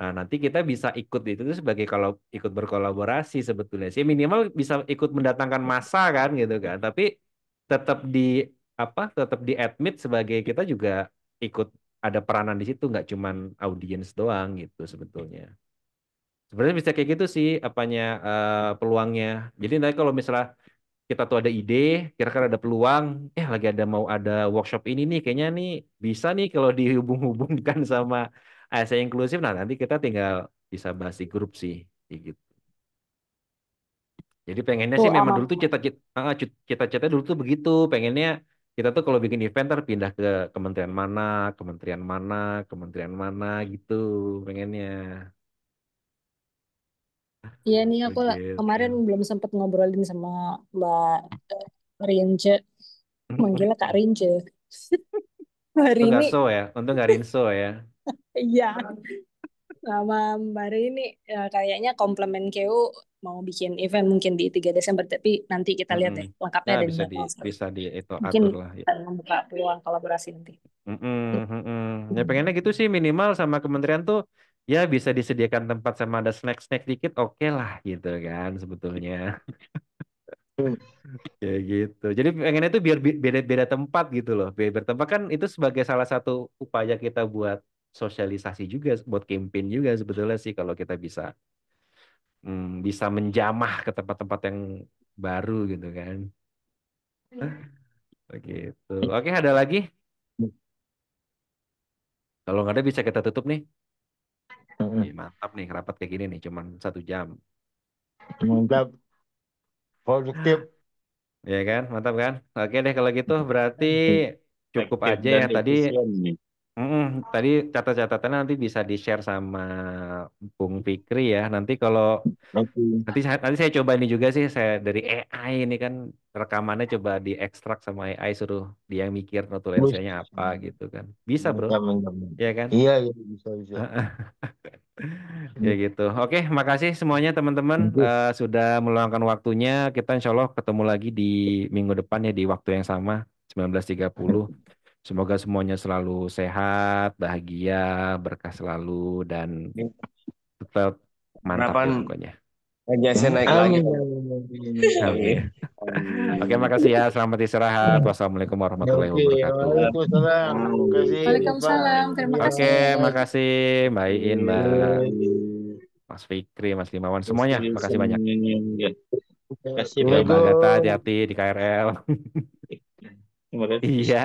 Nah nanti kita bisa ikut itu tuh sebagai kalau ikut berkolaborasi sebetulnya sih minimal bisa ikut mendatangkan massa kan gitu kan. Tapi tetap di apa? Tetap di admit sebagai kita juga ikut ada peranan di situ, nggak cuman audiens doang gitu sebetulnya. Sebenarnya bisa kayak gitu sih apanya peluangnya. Jadi nanti kalau misalnya kita tuh ada ide, kira-kira ada peluang, lagi ada mau ada workshop ini nih, kayaknya nih bisa nih kalau dihubung-hubungkan sama ASN inklusif, nah nanti kita tinggal bisa bahas di grup sih, kayak gitu. Jadi pengennya Oh sih memang aman. dulu tuh cita-cita dulu tuh begitu, pengennya kita tuh kalau bikin event ntar pindah ke kementerian mana, kementerian mana, kementerian mana gitu, pengennya. Iya nih aku Begitu. kemarin belum sempat ngobrolin sama Mbak Rince. Manggilnya Kak Rince. Hari Untung ini nggak so ya, untung nggak rinso ya. iya sama Mbak Rini kayaknya komplement KU mau bikin event mungkin di 3 Desember tapi nanti kita lihat deh lengkapnya Nah, ada di bisa mana. bisa di itu Mungkin atur lah ya. akan membuka peluang kolaborasi nanti. Ya pengennya gitu sih minimal sama kementerian tuh ya bisa disediakan tempat sama ada snack-snack dikit oke lah gitu kan sebetulnya. Ya gitu. Jadi pengennya tuh biar beda-beda tempat gitu loh. Beda tempat kan itu sebagai salah satu upaya kita buat sosialisasi juga, buat campaign juga sebetulnya sih kalau kita bisa bisa menjamah ke tempat-tempat yang baru gitu kan. Begitu. Oke, ada lagi? Kalau nggak ada bisa kita tutup nih. Ih, mantap nih, rapat kayak gini nih, cuman 1 jam. Mantap. Produktif. Ya kan, mantap kan? Oke deh kalau gitu berarti cukup Efektif aja dan ya tadi. efisien nih. Tadi catat-catatannya nanti bisa di-share sama Bung Fikri ya. Nanti kalau Oke. nanti saya coba ini juga sih, saya dari AI ini kan rekamannya coba diekstrak sama AI suruh dia yang mikir Wih, notulensianya apa gitu kan. Bisa, Bro. mantap, mantap, mantap. Iya kan? Iya, iya, bisa, bisa. Ya gitu. Oke, makasih semuanya teman-teman sudah meluangkan waktunya. Kita insya Allah ketemu lagi di minggu depan ya di waktu yang sama 19.30. Semoga semuanya selalu sehat, bahagia, berkah selalu dan tetap mantap Harapan deh pokoknya. gajinya naik lagi. Amin, amin, amin. Amin. Oke, makasih ya. Selamat istirahat. Wassalamualaikum warahmatullahi Oke, wabarakatuh. waalaikumsalam. Terima kasih, Pak. Waalaikumsalam. Terima Oke, kasih. makasih Mbak Iin, Mbak Mas Fikri, Mas Limawan, semuanya. Makasih banyak. Kasih Ya, Mbak Agatha, Assalamualaikum. hati-hati di KRL. Terima kasih. Iya,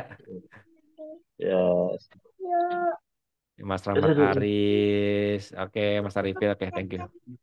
Ya. Mas Rahmat Aris. Oke, Mas Arifin. Oke, thank you.